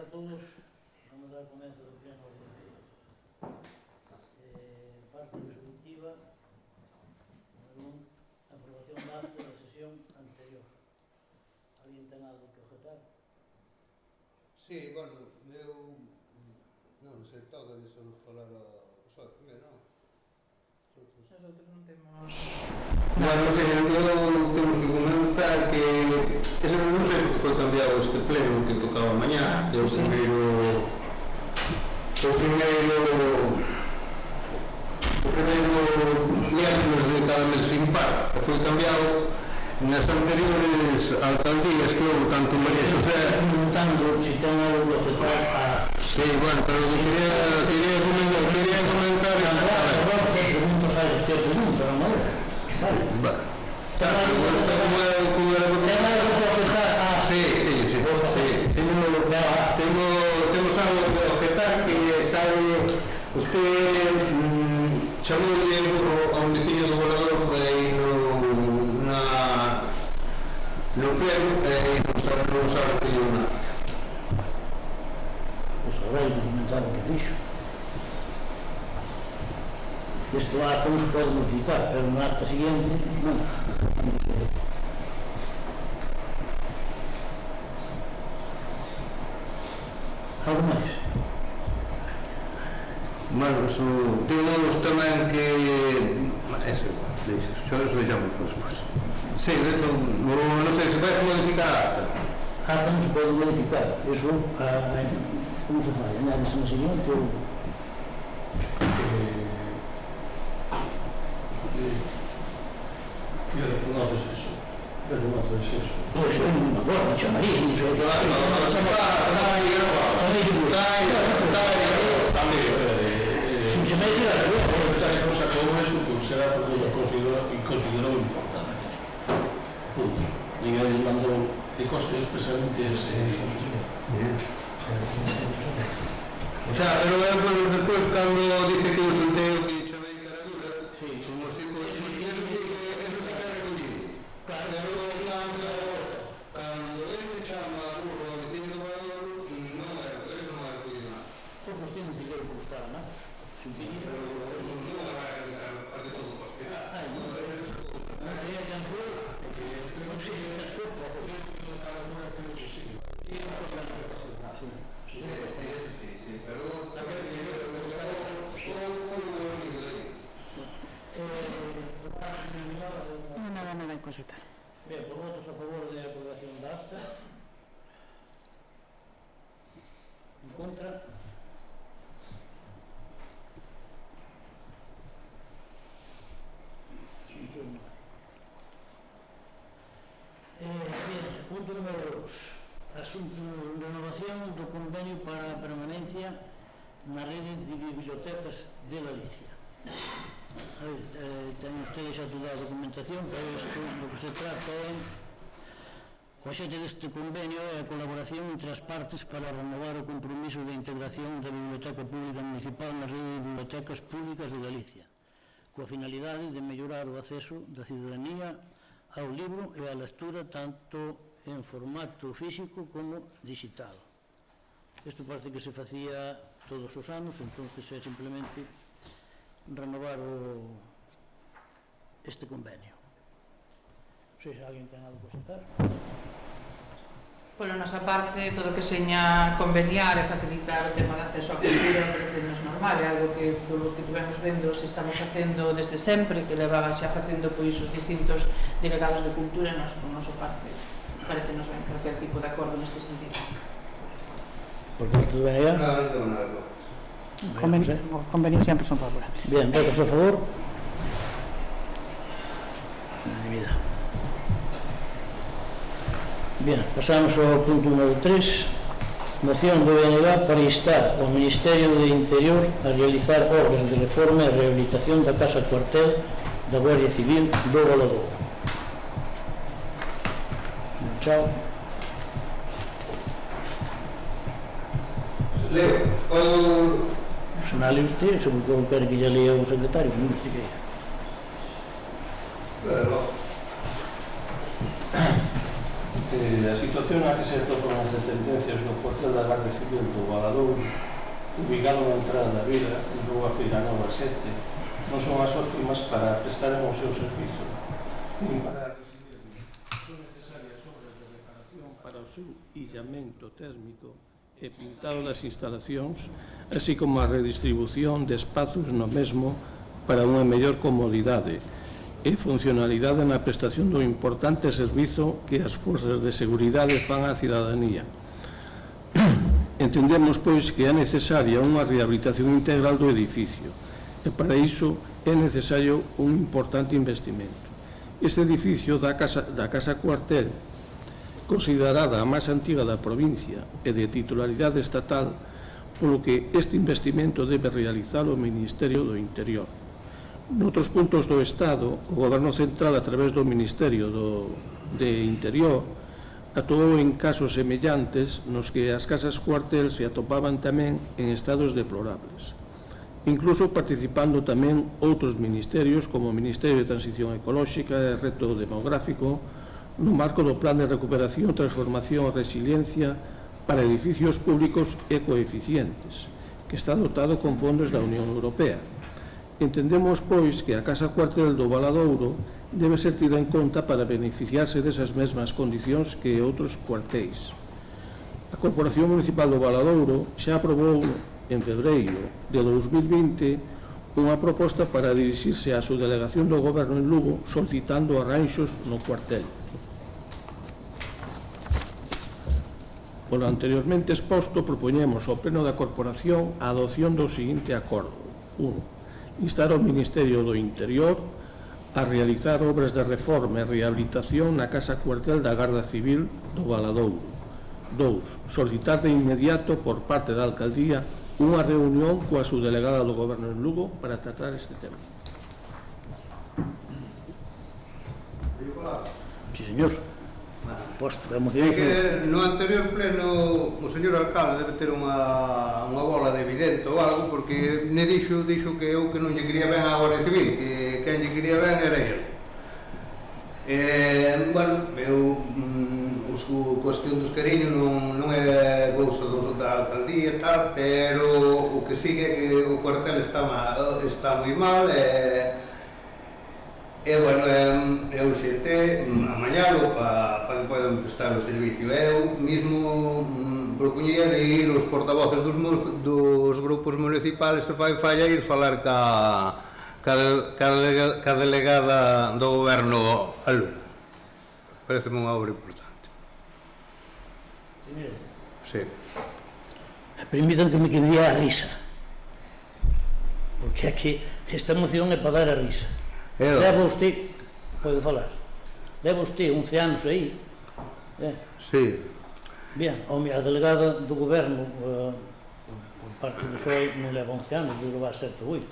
a todos. Vamos a dar comienzo do pleno ordinario. Parte resolutiva. Aprobación da acta da sesión anterior. Alguén ten algo que objetar? Sí, bueno, eu non sei, toca de só falar a socio primeiro, non? Nosotros non temos... Bueno, non sei, temos que comentar que ese non sei porque foi cambiado este pleno que tocaba mañá, o primeiro miércoles de cada mes impar, foi cambiado nas anteriores alcaldías que houve tanto María José Preguntando se ten algo que objetar a... Sí, bueno, pero quería comentar Preguntas a usted, pregunta, non é? Sabe? Ten algo que objetar a... Sí. Temos algo que objetar que sabe usted chamoulle burro a un veciño do Volador por aí no pleno e non sabe que lle nada. Pois agora hai que comentar o que fixo. Isto acta non se pode modificar, pero no acta siguiente non. Algo máis? Bueno, temos tamén que... Eso, xa nos vexamos despois. Sí, de hecho, non sei se vais modificar a acta. A acta non se pode modificar, eso, como se fai? Añades no siguiente ou... Que reconoces eso? Pois eu non me acordo, chamaría iso. Se me dice la Esa cosa como eso, pues será porque lo consideró importante. Punto. Ninguén nos mandou de coste expresamente ese objetivo. O sea, pero despois cando dice que o sorteo que chamei caradura, como se foi, eso sí que é recollido. Claro, cando ele chama a burro ao veciño do Volador, non é recollido nada. Todos tienen que ir por buscar, non? Se un pedido... Non vai a realizar parte todo o coste. Non sei a quen foi, non sei a quen foi, Sí, pero tamén Nada en consultar. Ben, por votos a favor de aprobación da acta. En contra. Bien, punto número 2. Asunto de renovación do convenio para a permanencia na rede de bibliotecas de Galicia. Teñen ustedes xa toda a documentación, pero isto do que se trata é o obxecto deste convenio é a colaboración entre as partes para renovar o compromiso de integración da Biblioteca Pública Municipal na rede de bibliotecas públicas de Galicia, coa finalidade de mellorar o acceso da cidadanía ao libro e á lectura tanto en formato físico como digital. Isto parece que se facía todos os anos, entonces é simplemente renovar este convenio. Non sei se alguén ten algo que contar. Pola nosa parte, todo o que seña conveniar e facilitar o tema de acceso á cultura é normal, é algo que, polo que tivemos vendo, se estamos facendo desde sempre, que levaba xa facendo pois os distintos delegados de cultura, e nos, por nosa parte, parece-nos ben cualquier tipo de acordo neste sentido. Por tanto, ben allá. Os convenios sempre son favorables. Bien, votos a favor. Unanimidade. Bien, pasamos ao punto número 3. Moción do BNG para instar ao Ministerio de Interior a realizar obras de reforma e rehabilitación da Casa Cuartel da Guardia Civil do Volador. Chao. Leo, Se non leo usted, se me quere que ya lea o secretario, non sei que é. A a situación na que se atopan as dependencias do cuartel da Garda Civil do Valadouro, ubicado na entrada da vila, en Rúa Feiranova 7, non son as óptimas para prestar o seu servizo, nin para recibir. Son necesarias obras de reparación para o seu illamento térmico e pintado das instalacións, así como a redistribución de espazos no mesmo para unha mellor comodidade e funcionalidade na prestación do importante servizo que as forzas de seguridade fan á cidadanía. Entendemos, pois, que é necesaria unha rehabilitación integral do edificio e para iso é necesario un importante investimento. Este edificio da Casa Cuartel, considerada a máis antiga da provincia e de titularidade estatal, polo que este investimento debe realizar o Ministerio do Interior. Noutros puntos do Estado, o Goberno Central, a través do Ministerio de Interior, actuou en casos semellantes nos que as casas cuartel se atopaban tamén en estados deplorables, incluso participando tamén outros ministerios como o Ministerio de Transición Ecolóxica e Reto Demográfico no marco do Plan de Recuperación, Transformación e Resiliencia para edificios públicos ecoeficientes, que está dotado con fondos da Unión Europea. Entendemos, pois, que a Casa Cuartel do Valadouro debe ser tida en conta para beneficiarse desas mesmas condicións que outros cuartéis. A Corporación Municipal do Valadouro xa aprobou en febreiro de 2020 unha proposta para dirixirse á subdelegación do Goberno en Lugo solicitando arranxos no cuartel. Polo anteriormente exposto, propoñemos ao Pleno da Corporación a adopción do seguinte acordo. 1. Instar ao Ministerio do Interior a realizar obras de reforma e rehabilitación na Casa Cuartel da Garda Civil do Valadouro. 2. Solicitar de inmediato por parte da Alcaldía unha reunión coa subdelegada do Goberno en Lugo para tratar este tema. Sí, señor. Por suposto, É que no anterior pleno o señor alcalde debe ter unha bola de evidente ou algo, porque me dixo que eu que non lle quería ben a Guardia Civil, que quen lle quería ben era ele. Bueno, eu os cuestión dos cariños non é cousa da alcaldía e tal, pero o que sigue é que o cuartel está moi mal e bueno, eu xente amañalo para que podan prestar o servicio. Eu mismo propoñía de ir os portavoces dos grupos municipales se fai falla ir falar ca delegada do goberno a Lugo. Pareceme unha obra importante. Señor. Sí. Permitan que me quede a risa, porque é que esta moción é para dar a risa. Leva usted, pode falar, leva usted 11 anos aí, Sí. Bien, a delegada do goberno por parte do PSOE non leva 11 anos, deve levar 7 ou 8.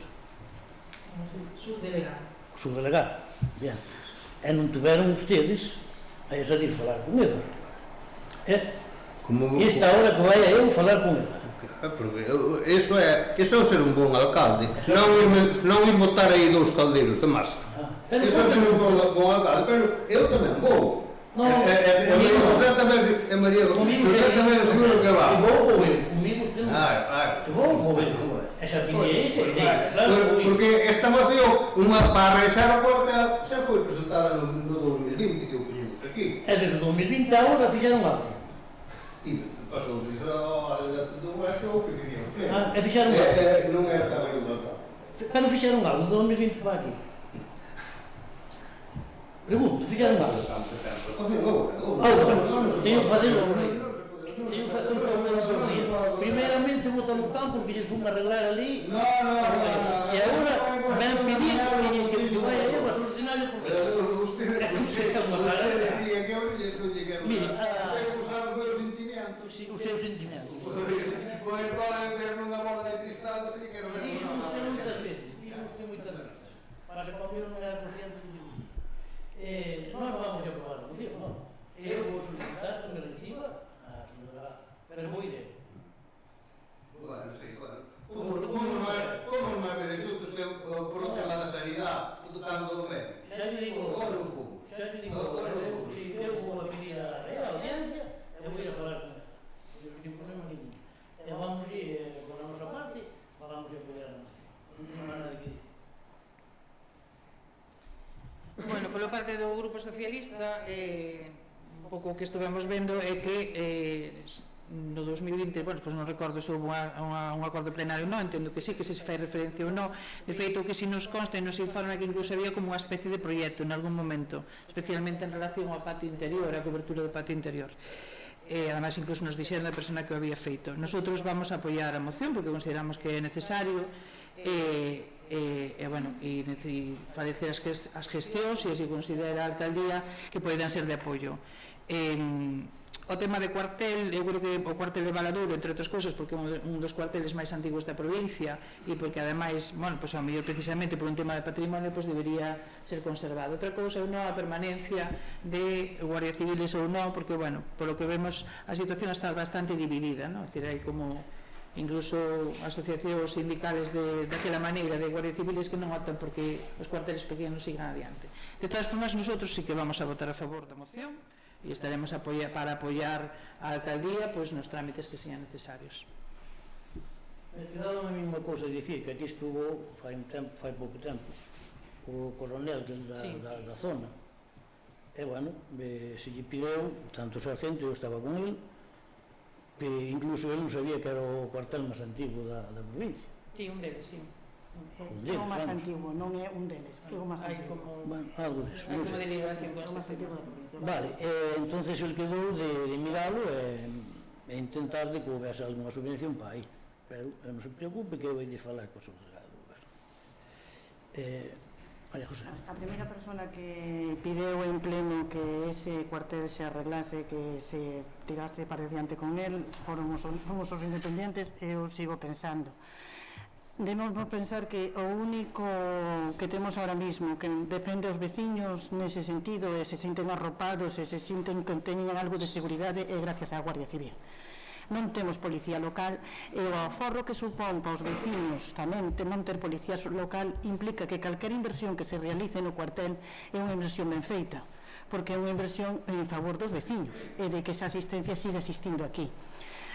Subdelegado, bien. E non tiveron ustedes a salir falar con ela. E esta hora que vai a eu falar con ela. Porque eso é ser un bon alcalde, non ir botar aí dous caldeiros de masa. Eso é ser un bon alcalde, pero eu tamén vou. José tamén seguro que va. Se vou ou eu, comigo usted non. Se vou ou eu, esa opinión claro. Porque esta moción, para arranxar a porta, xa foi presentada no 2020, que o poñemos aquí. E desde 2020 agora fixeron algo. Pasou iso do resto o que queríamos. E fixeron algo? Non era tamanho do alcalde. Pero fixeron algo, de 2020 para aquí. Pregunto, fixeron algo? Teño que facelo agora. Teño que facelo outro día. Primeiramente botan os campos que lles fun arreglar ali. E agora ven pedir que vaya eu a solucionarlo porque usted é unha carreira. Mire, os seus sentimentos. Pois poden ver nunha bola de cristal, así que non é. Dixo usted moitas veces. Pasa conmigo non era consciente de disso. Nós vamos a aprobar a moción, non? Eu vou solicitar que me reciba a subdelegada, pero moi ben. Bueno, sí, bueno. Como máis beneficios que por o tema da sanidade, tocando o médico. Xa lle digo, eu vou a pedir a audiencia Bueno, polo parte do Grupo Socialista, un pouco o que estuvemos vendo é que no 2020, bueno, pois non recordo se houve un acordo plenario ou non, entendo que sí, que se fai referencia ou non. De feito, que si nos consta e nos informa que incluso había como unha especie de proxecto en algún momento, especialmente en relación ao patio interior, a cobertura do patio interior. Además, incluso nos dixeron a persona que o había feito. Nosotros vamos a apoiar a moción porque consideramos que é necesario bueno, e farecer as gestións e así considera a alcaldía que poden ser de apoio. O tema de cuartel, eu creo que o cuartel de Valadouro, entre outras cousas, porque é un dos cuarteles máis antigos da provincia e porque ademais, bueno, pois ao mellor precisamente por un tema de patrimonio, pois debería ser conservado. Outra cousa é non a permanencia de guardias civiles ou non, porque, bueno, polo que vemos a situación está bastante dividida, non? É dicir, hai como incluso asociacións sindicales daquela maneira de guardias civiles que non optan porque os cuarteles pequenos sigan adiante. De todas formas, nosotros sí que vamos a votar a favor da moción e estaremos para apoiar a alcaldía pois nos trámites que sean necesarios. Me quedaba a mesma cousa de dicir que aquí estuvo fai pouco tempo o coronel da zona e bueno, se lle pideu tanto o sargento, eu estaba con ele, que incluso ele non sabía que era o cuartel máis antigo da provincia. Sí, un deles, sí. É o máis antigo, non é un deles, que é o máis antigo. Bueno, algo deso. Hai como deliberación con este tema. Vale, entonces ele quedou de miralo e intentar de que houvese alguna subvención para ir, pero non se preocupe que eu vou de falar co subdelegado do goberno. María José. A primeira persona que pideu en pleno que ese cuartel se arreglase, que se tirase para diante con él, fomos os independientes, e eu sigo pensando. Debemos pensar que o único que temos ahora mismo que defende aos veciños nese sentido e se sinten arropados e se sinten que teñen algo de seguridade é gracias á Guardia Civil. Non temos policía local e o aforro que supón para os veciños tamén non ter policía local implica que calquera inversión que se realice no cuartel é unha inversión ben feita, porque é unha inversión en favor dos veciños e de que esa asistencia siga existindo aquí.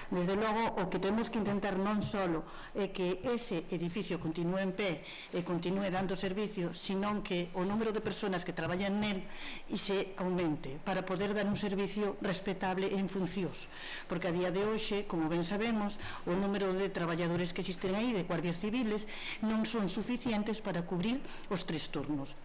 Desde logo, o que temos que intentar non só é que ese edificio continúe en pé e continúe dando servicio, senón que o número de persoas que traballan nel se aumente para poder dar un servicio respetable e en funcións, porque a día de hoxe, como ben sabemos, o número de traballadores que existen aí, de guardias civiles, non son suficientes para cubrir os 3 turnos.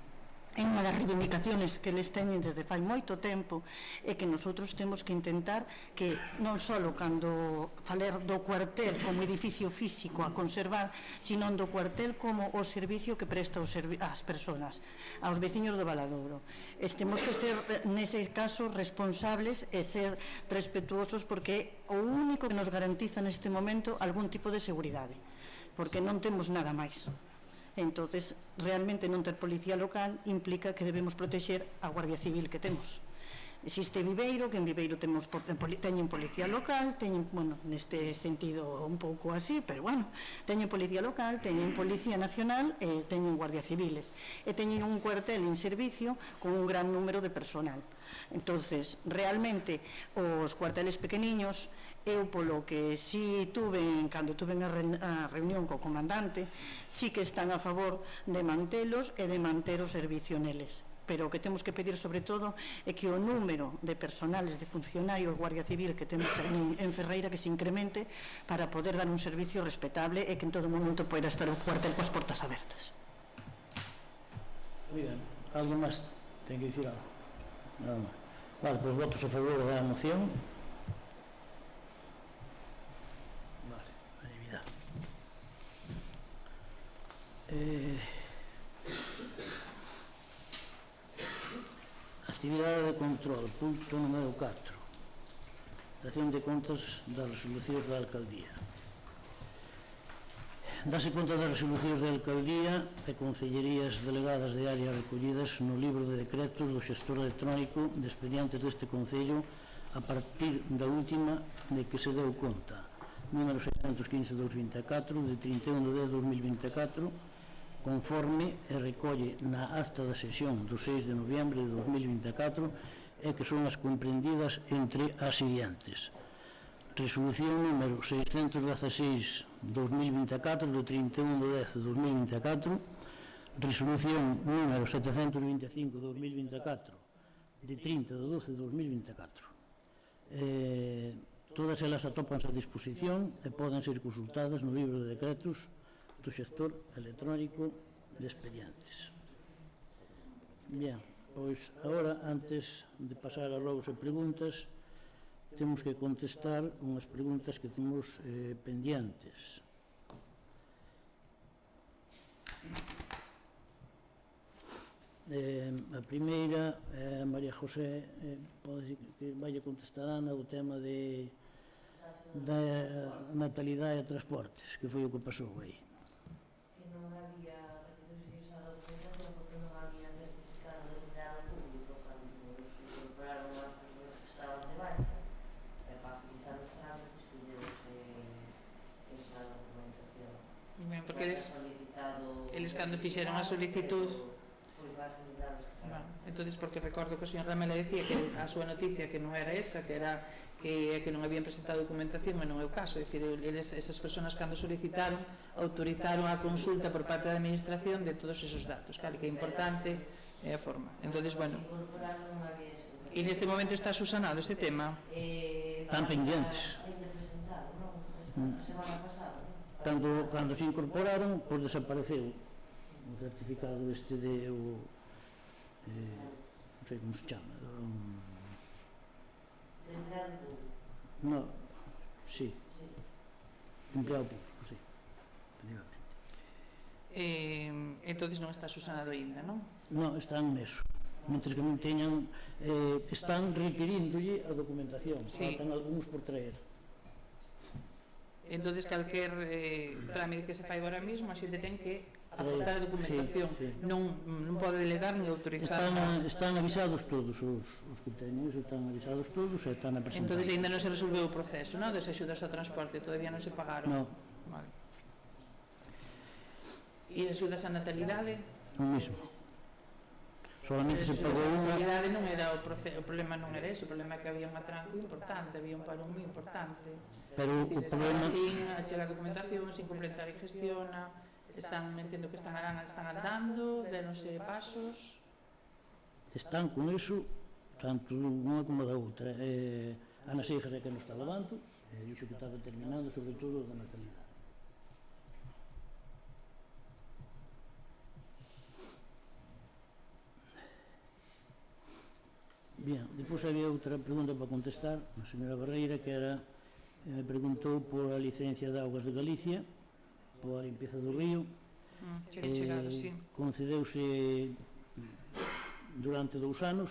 É unha das reivindicaciones que les teñen desde fai moito tempo e que nosotros temos que intentar que non só cando faler do cuartel como edificio físico a conservar, sino do cuartel como o servicio que presta ás persoas, aos veciños de Valadouro. Temos que ser, nese caso, responsables e ser respetuosos porque é o único que nos garantiza neste momento algún tipo de seguridade, porque non temos nada máis. Entonces, realmente non ter policía local implica que debemos protexer a Guardia Civil que temos. Existe Viveiro, que en Viveiro teñen policía local, teñen, bueno, neste sentido un pouco así, pero bueno, teñen policía local, teñen policía nacional e teñen guardia civiles e teñen un cuartel en servicio con un gran número de personal. Entonces, realmente, os cuarteles pequeniños, eu polo que si cando tuve a reunión co comandante, si que están a favor de mantelos e de manter o servicio neles. Pero o que temos que pedir sobre todo é que o número de personales de funcionarios Guardia Civil que temos en Ferreira que se incremente para poder dar un servicio respetable e que en todo momento poida estar o cuartel coas portas abertas. Muy ben, algo máis ten que dicir algo? Nada máis. Vale, pois votos a favor da moción. Vale, unanimidade. Actividade de control, punto número 4. Dación de contas das resolucións da alcaldía. Dase conta das resolucións da alcaldía e concellerías delegadas de áreas recollidas no libro de decretos do xestor electrónico de expedientes deste concello a partir da última de que se deu conta, número 615/2024, de 31 de 10/2024, conforme e recolle na acta da sesión do 6 de noviembre de 2024 e que son as comprendidas entre as seguintes: Resolución número 616/2024 do 31/10/2024, resolución número 725/2024 de 30/12/2024. Todas elas atópanse a disposición e poden ser consultadas no libro de decretos do xestor electrónico de expedientes. Bien, pois agora, antes de pasar a logos e preguntas, temos que contestar unhas preguntas que temos pendientes. A primeira, María José, pode que vai contestar Ana o tema da natalidade e transportes, que foi o que pasou aí. Que non había reconocidos a documentación porque non había certificado de empleado público cando se incorporaron as persoas que estaban de baixa, e para facilitar os trámites pideuse esa documentación. Ben, porque eles cando fixeron a solicitud, entonces, porque recordo que o señor Ramela decía que a súa noticia que non era esa, que era que non habían presentado documentación, e non é o caso. É dicir, esas persoas cando solicitaron autorizaron a consulta por parte da administración de todos esos datos, que é importante é a forma. Entonces, bueno, e neste momento está subsanado este tema. Están pendientes. Cando se incorporaron, pois desapareceu o certificado este de o non sei como se chama, no, sí, empleado público, sí, efectivamente. Entonces non está subsanado ainda, non? Non, están neso, mentre que non teñan, están requiríndolle a documentación, sí. Faltan algúns por traer. Entonces, calquer trámite que se fai agora mesmo, a xente ten que aportar a documentación, sí. Non pode delegar ni autorizar. Están avisados todos os que teñen, están avisados todos e están a presentar. Entonces, ainda non se resolveu o proceso, non? Das axudas ao transporte, todavía non se pagaron. Non. Vale. E as axudas á natalidade? O mismo. Solamente se pagou unha. A natalidade non era o problema, non era eso, o problema é que había un atranco importante, había un parón moi importante. Pero o problema sin achegar documentación, sin completar e gestiona, entendo que están andando, déronse pasos. Están con iso, tanto unha como da outra. Ana Seixas é que non está levando, dixo que estaba terminando, sobre todo da natalidade. Bien, depois había outra pregunta para contestar, a señora Barreira, que era, preguntou por a licencia de Augas de Galicia, por a limpeza do río. Quere chegado, sí. Concedeuse durante 2 anos,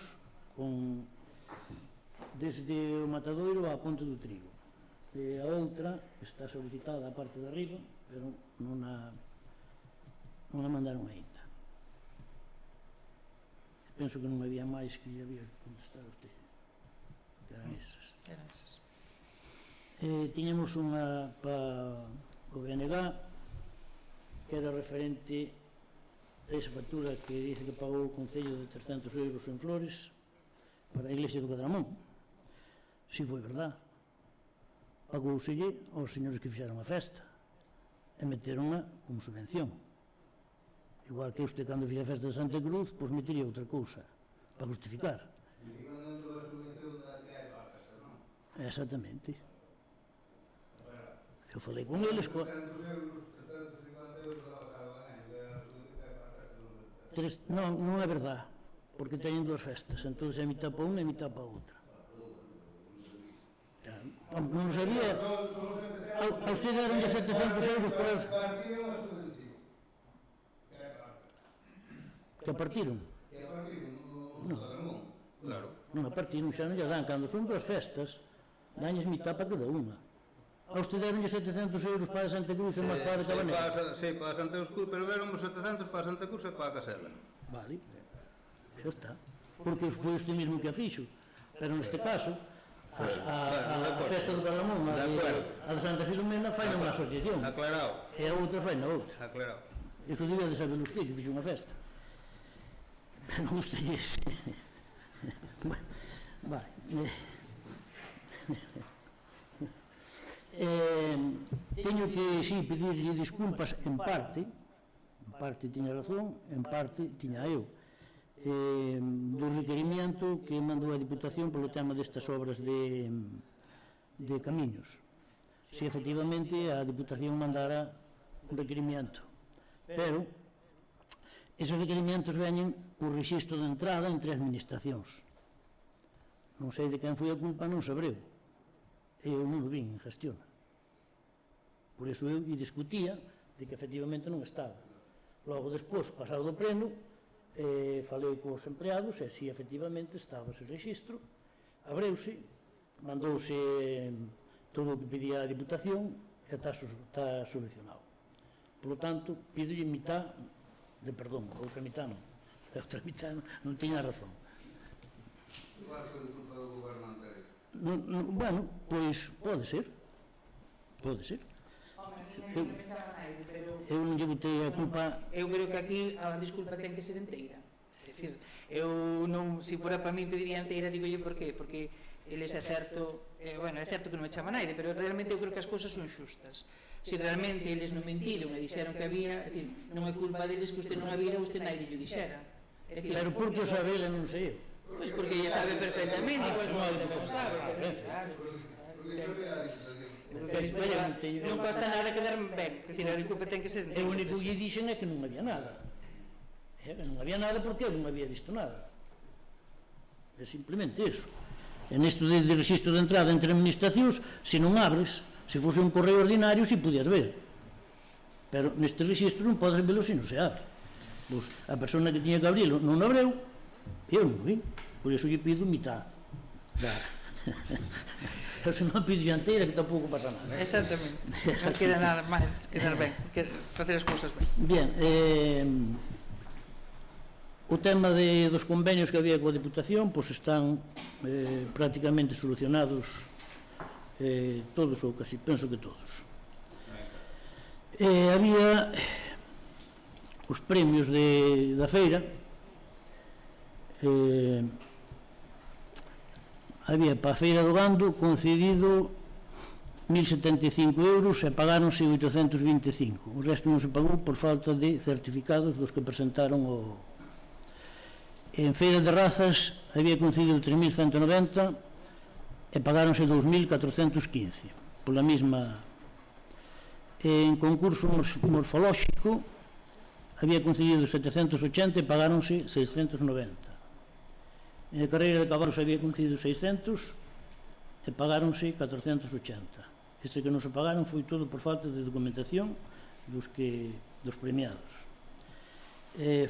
desde o Matadoiro á Ponte do Trigo. E a outra está solicitada a parte de arriba, pero non a mandaron ainda. Penso que non había máis que lle había que contestar a usted, que eran esas. Tiñamos unha para o BNG, que era referente a esa factura que dice que pagou o Concello de 300 euros en flores para a Iglesia do Cadramón. Si foi verdad, pagouselle aos señores que fixeron a festa e meteronla como subvención. Igual que usted cando fixa a festa de Santa Cruz, pois metería outra cousa para justificar. Exactamente. Eu falei con eles non é verdade, porque teñen 2 festas, entón é mitad para unha e mitad para outra. Non sabía. A usted deron de 700 euros por eso. Que partiron? Non a partiron, xa non lle dan. Cando son 2 festas, danlles mitad para cada unha. A usted deronlle 700 euros para Santa Cruz e máis para Cabanela. Sí, para Santa Cruz, pero deron 700 para Santa Cruz e para Casela. Vale, xa está. Porque foi usted mesmo que a fixo. Pero neste caso, a festa do Carlamón, a de Santa Filomena, fai nunha asociación. Aclarado. E a outra fai na outra. Aclarado. Iso debía de saber usted que fixo unha festa. Non gustalle ese. Vale. Teño que, sí, pedirlle disculpas en parte tiña razón, en parte tiña eu, do requerimento que mandou a Diputación polo tema destas obras de camiños. Si efectivamente a Diputación mandara un requerimento, pero esos requerimentos veñen por rexistro de entrada entre administracións. Non sei de quen foi a culpa, non sabreu. Eu non o vin en gestión. Por iso eu discutía de que efectivamente non estaba. Logo, despois, pasado do pleno, falei cos empleados e si efectivamente estaba ese registro, abreuse, mandouse todo o que pedía a Diputación e está solucionado. Por lo tanto, pidolle mitad de perdón, a outra mitad non. A outra mitad non tiña razón. Igual foi culpa do goberno anterior. Bueno, pois pode ser. Pode ser. Eu non pensaba naide, pero Eu non lle botei a culpa. eu creo que aquí a disculpa ten que ser inteira. É dicir, eu non, se fora para mí pediría inteira, digo yo por qué, porque eles é certo, bueno, é certo que non me chama naide, pero realmente eu creo que as cousas son xustas. Se realmente eles non mentiron e dixeron que había, é dicir, non é culpa deles que usted non a vira, usted naide lle dixera. Pero por que o sabela non sei eu? Pois porque ella sabe perfectamente, igual que o non sabe. Claro. Non costa nada quedar ben, é dicir, a disculpa ten que ser... E o único que lle dixen é que non había nada. Non había nada porque eu non había visto nada. É simplemente iso. E nesto de registro de entrada entre administracións, se non abres, se fose un correo ordinario, si podías ver. Pero neste registro non podes velo se non se abre. Pois a persona que tiña que abrilo non abreu, e eu non o vi. Por iso lle pido mitad. Eu se non pido dianteira, que tampouco pasa nada. Exactamente. Non queda nada máis, quedar ben, facer as cousas ben. Bien, o tema dos convenios que había coa Diputación, pois están prácticamente solucionados todos, ou casi, penso que todos. Había os premios da feira, había para a feira do gando concedido 1.075 euros e pagáronse 825. O resto non se pagou por falta de certificados dos que presentaron o... En feira de razas había concedido 3.190 e pagáronse 2.415 pola mesma. En concurso morfolóxico había concedido 780 e pagáronse 690. En carreira de cabalos había concedido 600 e pagáronse 480. Este que non se pagaron foi todo por falta de documentación dos premiados.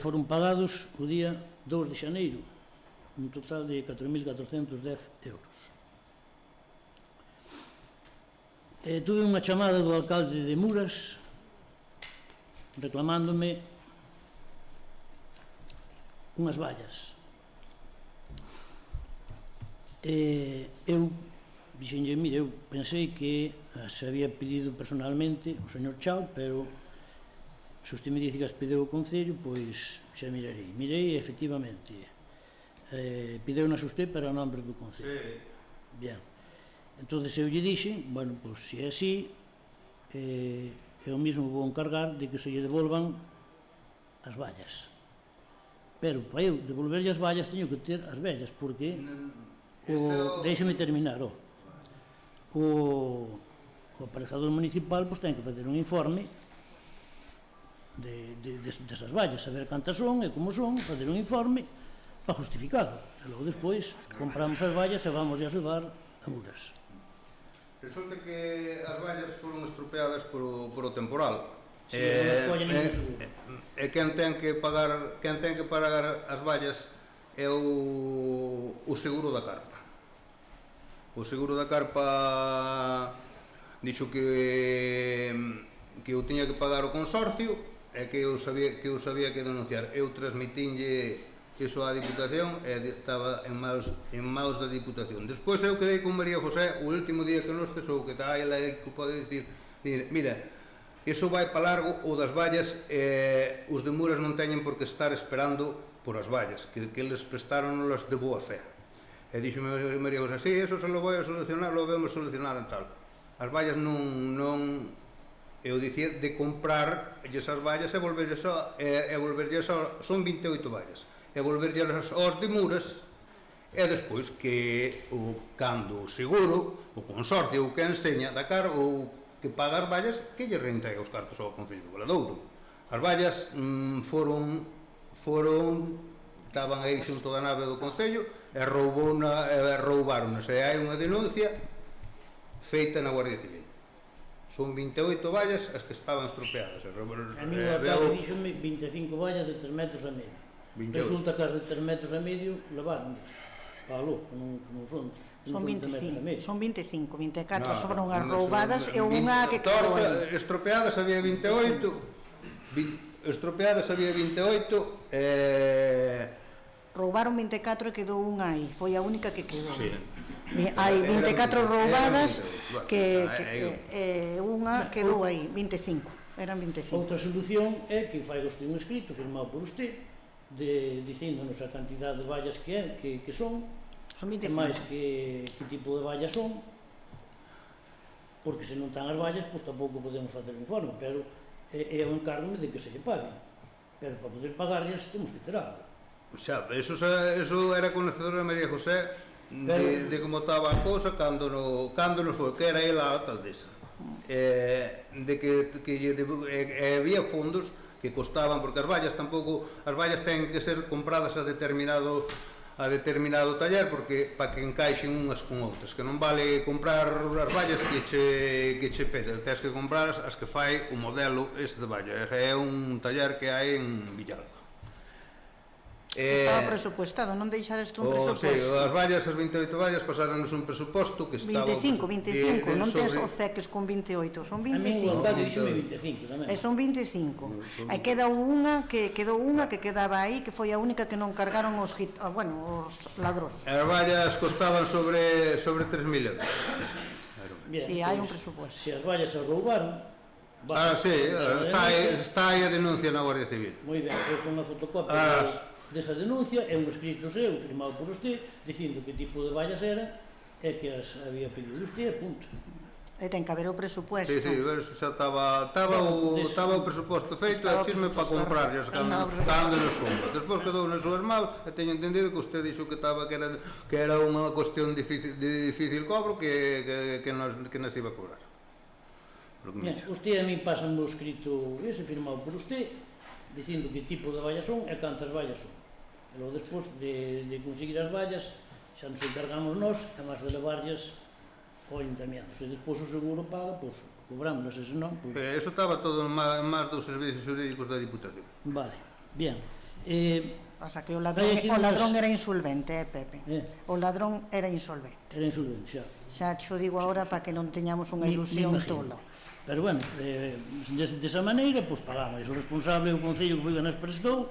Foron pagados o día 2 de xaneiro, un total de 4.410 euros. Tuve unha chamada do alcalde de Muras reclamándome unhas vallas. Eu dixenlle, mire, eu pensei que se había pedido personalmente o señor Chao, pero se usted me dice que as pideu o Concello, pois xa mirarei. Mirei, efectivamente, pideu-nas usted para o nombre do Concello. Bien. Entón, eu lle dixen, bueno, pois se é así, eu mesmo vou encargar de que se lle devolvan as vallas. Pero para eu devolverlle as vallas teño que ter as vellas, porque deixe-me terminar, o aparejador municipal pois ten que facer un informe desas vallas, saber cantas son e como son, facer un informe para justificado, e logo despois compramos as vallas e vamos a levar a Muras. Resulta que as vallas foron estropeadas por o temporal. E quen ten que pagar as vallas é o seguro da carpa. O seguro da carpa dixo que eu tiña que pagar o consorcio e que eu sabía que denunciar. Eu transmitinlle iso á Diputación e estaba en maus da Diputación. Despois eu quedei con María José o último día que nos cesou, que está ela que pode dicir, mira, iso vai para largo, o das vallas, os de Muras non teñen por que estar esperando por as vallas, que eles prestaronlas de boa fe. E dixo María José, sí, eso se lo vai a solucionar, lo vamos a solucionar en tal. as vallas non eu dicía de comprar esas vallas e volverlles son 28 vallas e volverlles aos de Muras e despois que cando o seguro, o consorcio o que enseña da cara ou que paga as vallas que lle reintegra os cartos ao Concello de Valadouro. As vallas estaban aí xunto da nave do Concello e roubaronas e hai unha denuncia feita na Guardia Civil. Son 28 vallas as que estaban estropeadas. A mí o alcalde díxome 25 vallas de 3 metros a medio. Resulta que as de 3 metros a medio leváronlas. Palo, non son. Son 25, 24 foron as roubadas e unha que quedou aí. Estropeadas había 28, roubaron 24 e quedou unha aí, foi a única que quedou. Sí. Hai 24 roubadas que unha quedou aí, 25, eran 25. Outra solución é que fai vostede un escrito firmado por usted dicíndonos a cantidad de vallas que son e máis que tipo de vallas son, porque se non están as vallas, pois tampouco podemos facer o informe, pero é o encargo de que se lle paguen, pero para poder pagarlles temos que ter algo. Xa, eso era conocedora de María José de como estaba a cousa cando nos foi, que era ela a alcaldesa, de que había fondos que costaban, porque as vallas ten que ser compradas a determinado taller, porque para que encaixen unhas con outras, que non vale comprar as vallas que che pese, tens que comprar as que fai o modelo ese de valla, é un taller que hai en Villalba. Estaba presupuestado, non deixades un presuposto. Sí, as vallas, as 28 vallas pasaronos un presuposto que estaba 25, non tens o ceques con 28, son 25. A mí o alcalde díxome 25 tamén. E son 25. Aí quedou unha que quedaba aí, que foi a única que non cargaron os ladróns. As vallas costaban sobre 3.000 euros. Si, hai un presuposto. Se as vallas se roubaron, sí, está aí a denuncia na Guardia Civil. Moi ben, pois unha fotocopia desa denuncia é un escrito seu firmado por usted dicindo que tipo de vallas eran e que as había pedido usted, punto. E ten que haber o presupuesto. Sí, xa estaba o presuposto feito e chisme para comprarlas cando nos compra. Despois quedou nas súas mãos e teño entendido que usted dixo que era unha cuestión de difícil cobro que nos iba a cobrar. Bien, usted a mí pasa o escrito ese firmado por usted dicindo que tipo de vallas son e cantas vallas son. E logo despois de conseguir as vallas xa nos encargamos nós e máis de levarlles ao ayuntamiento. Se despois o seguro paga, pois cobramos, e se non, pois... Eso estaba todo en máis dos servicios jurídicos da Diputación. Vale, bien. Pasa que o ladrón era insolvente, Pepe. O ladrón era insolvente. Era insolvente, xa. Xa xo digo agora para que non teñamos unha ilusión tola. Pero bueno, desa maneira, pois pagamos. O responsable, o Concello que foi que nos prestou,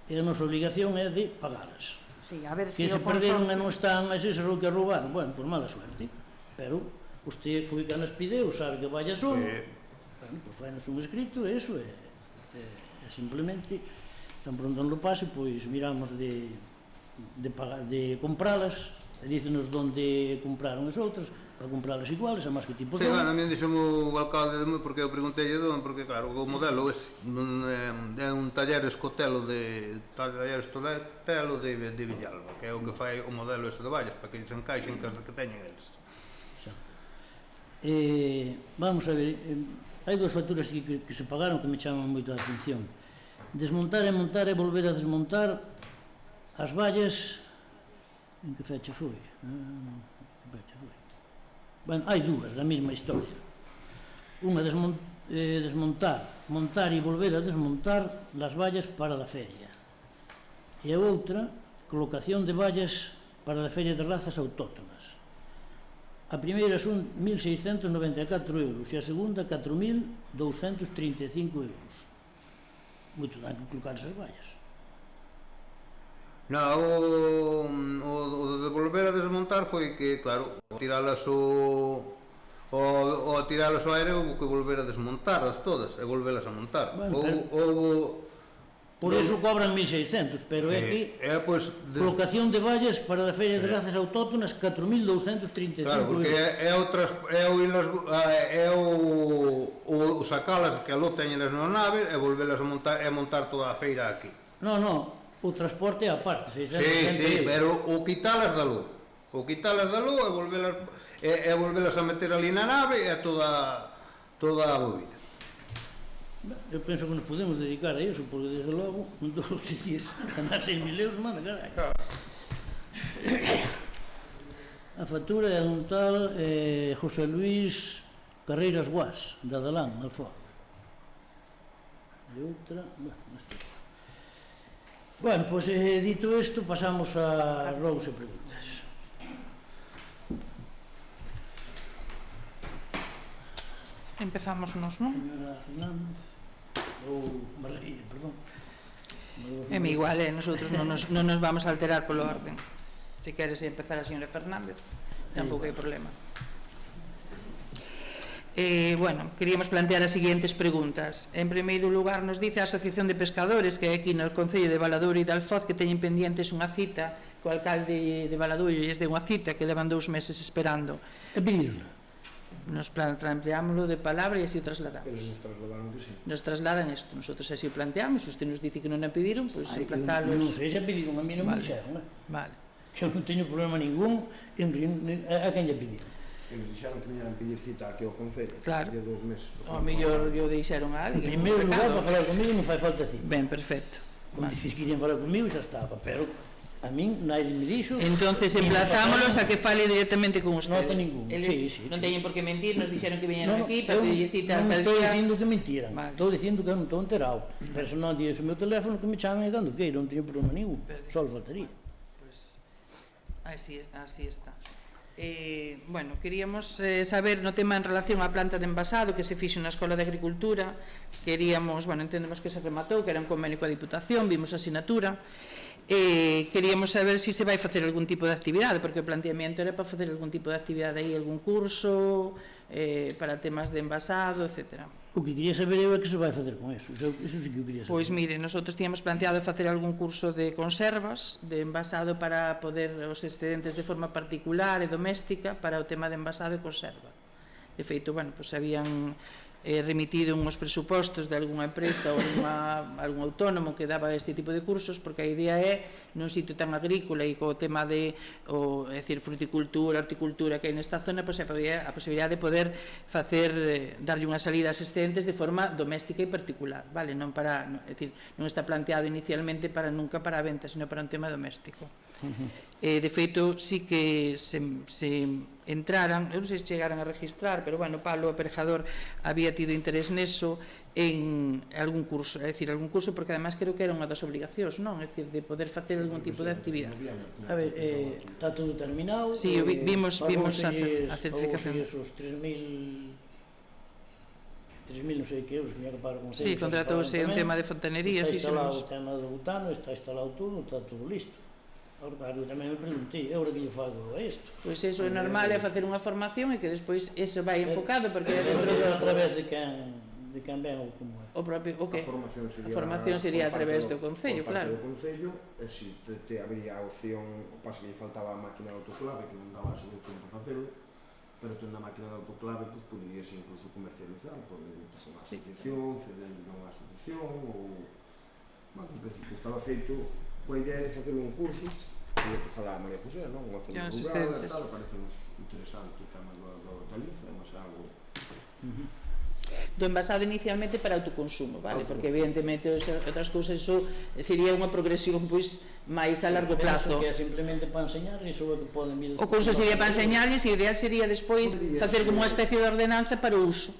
e a nosa obligación é de pagalas. Sí, a ver que se perderon e non están así, se que roubaron, bueno, por mala suerte. Pero usted foi que nos pideu, sabe que vaya son, bueno, pois fainos un escrito, e iso, e simplemente, tan pronto non lo pase, pois miramos de compralas, e dícenos onde compraron as outras, para comprarlas iguales, a máis que tipo son. Sí, bueno, a mí dixo o alcalde de moi, porque eu preguntei porque claro, o modelo é un taller escotelo de Villalba, que é o que fai o modelo ese de vallas, para que se encaixen que teñen eles. Vamos a ver, hai dúas facturas que se pagaron que me chaman moito a atención. Desmontar e montar e volver a desmontar as vallas. En que fecha foi? Bueno, hai dúas da mesma historia. Unha desmontar, montar e volver a desmontar las vallas para a feria. E a outra, colocación de vallas para a feria de razas autóctonas. A primeira son 1.694 euros e a segunda 4.235 euros. Moito dan que colocar esas vallas. Non, o de volver a desmontar foi que, claro, tiralas ao aire houve que volver a desmontarlas todas e volverlas a montar. Por eso cobran 1.600, pero é que pois, colocación de vallas para a Feira de Grazas Autóctonas 4.235 claro, porque é o sacalas que aló teñelas na nave e volvelas a montar toda a feira aquí. No, o transporte é a parte, 660 Sí, euros. pero o quitalas dalo e volvelas a meter ali na nave e toda a movida. Eu penso que nos podemos dedicar a iso, porque desde logo, non todos os días, ganar 6.000 euros, manda, carai. A factura é un tal José Luis Carreiras Guas, de Adalán, Alfoz. E outra... Bueno, pois dito isto, pasamos a rogos e preguntas. Empezamos nos, non? Señora Fernández, ou Margarida, perdón. É igual, nosotros non nos vamos a alterar polo orden. Se queres empezar a señora Fernández, tampouco hai problema. Bueno, queríamos plantear as seguintes preguntas. En primeiro lugar, nos dice a Asociación de Pescadores, que é aquí no Concello de Valadouro e de Alfoz, que teñen pendientes unha cita co alcalde de Valadouro, e es de unha cita que levan 2 meses esperando. E pedirla. Nos planteámoslo de palabra e así o trasladamos. Pero nos trasladaron que sí. Nos trasladan isto, nosotros así o planteamos, usted nos dice que non a pediron, pois emplazalos. Non sei, xa pediron, a mí non me dixeron, Vale. Eu non teño problema ningún a quen lle pediron. Eles dixeron que viñeran pedir cita aquí ao Concello. Claro. De 2 meses. Ao mellor eu deixaron a En alguén. primeiro lugar, para falar comigo non fai falta cita. Ben, perfecto. Como dices que irían falar comigo, xa estaba, pero a min nadie me dixo. Entonces emplazámolos a que fale directamente con usted. Non ten ningún. Eles Sí. non teñen por que mentir, nos dixeron que viñeron aquí para eu pedirlle cita non tal estou día. dicindo que mentiran, Vale. estou dicindo que eu non estou enterado. Pero se non dies o meu teléfono, que me chamen cando queira, non teño problema ningún, só faltaría. Pues así está. Bueno, queríamos saber no tema en relación á planta de envasado que se fixo na Escola de Agricultura. Queríamos, bueno, entendemos que se rematou, que era un convenio coa Diputación, vimos a asignatura. Queríamos saber se vai facer algún tipo de actividade, porque o planteamiento era para facer algún tipo de actividade aí, algún curso para temas de envasado, etcétera. O que quería saber eu é que se vai facer con eso. Eso sí que eu quería saber. Pois mire, nosotros tínhamos planteado facer algún curso de conservas, de envasado para poder os excedentes de forma particular e doméstica para o tema de envasado e conserva. De feito, bueno, pois habían remitido unhos presupostos de algunha empresa ou algún autónomo que daba este tipo de cursos, porque a idea é nun sitio tan agrícola e co tema de fruticultura, horticultura que hai nesta zona, pois a posibilidade de poder facer, darlle unha salida aos excedentes de forma doméstica e particular, vale? Non está planteado inicialmente nunca para a venta, sino para un tema doméstico. De feito, sí que se entraran, eu non sei se chegaran a registrar, pero bueno, Pablo Aparejador había tido interés neso en algún curso, é dicir, algún curso, porque además creo que era unha das obligacións, non? É dicir, de poder facer algún tipo de actividade. A ver, está todo terminado. Sí, vimos a certificación. Esos 3.000 non sei que euros, que me pagaron con Sí, contratouse un tema de fontanería, está sí, instalado o tema do butano, está instalado todo, está todo listo. Agora, eu tamén me preguntei, agora que lle fago a isto? Pois iso é normal, é facer unha formación e que despois iso vai enfocado, porque é a través de quen ven ou como é. O propio, o que? A formación sería a través do Concello, claro. Por parte do Concello, e si te habría a opción, o paso que lle faltaba a máquina de autoclave, que non daba a solución para facelo, pero tendo a máquina de autoclave, pois poderías incluso comercializar, poder ir a unha asociación, cedendo a unha asociación, ou... Bueno, en principio estaba feito coa idea de facer un curso, que é que falaba María José, non? Unha zona rural e tal, parece-nos interesante o tema da hortaliza, mas algo... Do envasado inicialmente para autoconsumo, vale? Porque evidentemente outras cousas iso sería unha progresión pois máis a largo plazo. Que é simplemente para enseñar, iso é que poden vir. O curso sería para enseñarles e o ideal sería despois facer como unha especie de ordenanza para o uso.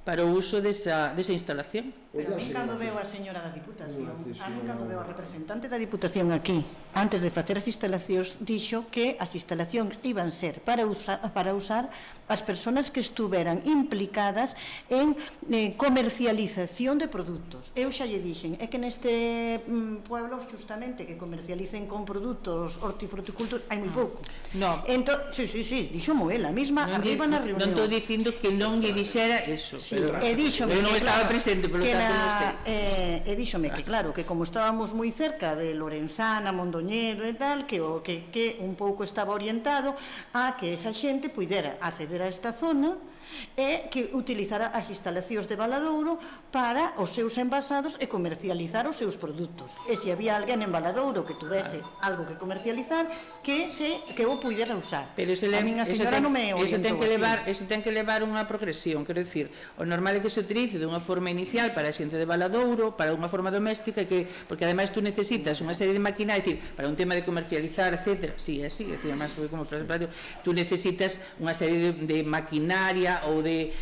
Para o uso desa instalación. Pero a mí cando veo a señora da Diputación, a mí cando veo a representante da Diputación aquí, antes de facer as instalacións, dixo que as instalacións iban ser para usar as persoas que estuveran implicadas en comercialización de produtos. Eu xa lle dixen, é que neste pueblo justamente que comercialicen con produtos hortifruticultura hai moi pouco. No. Sí, dixomo ela mesma arriba na reunión. Non estou dicindo que non lle dixera eso. Sí, e díxome eu non que, estaba presente, polo tanto non sei. E díxome que claro, que como estábamos moi cerca de Lorenzana, Mondoñedo e tal, que un pouco estaba orientado a que esa xente puidera acceder a esta zona e que utilizara as instalacións de Valadouro para os seus envasados e comercializar os seus produtos. E se había alguén en Valadouro que tuvese algo que comercializar, que o puidera usar. Pero a min a señora non me orientou así. Eso ten que levar unha progresión, quero dicir, o normal é que se utilice dunha forma inicial para a xente de Valadouro, para unha forma doméstica, porque ademais tú necesitas unha serie de maquinaria, é dicir, para un tema de comercializar, etc. Sí, é así, además, como por exemplo, tú necesitas unha serie de maquinaria ou de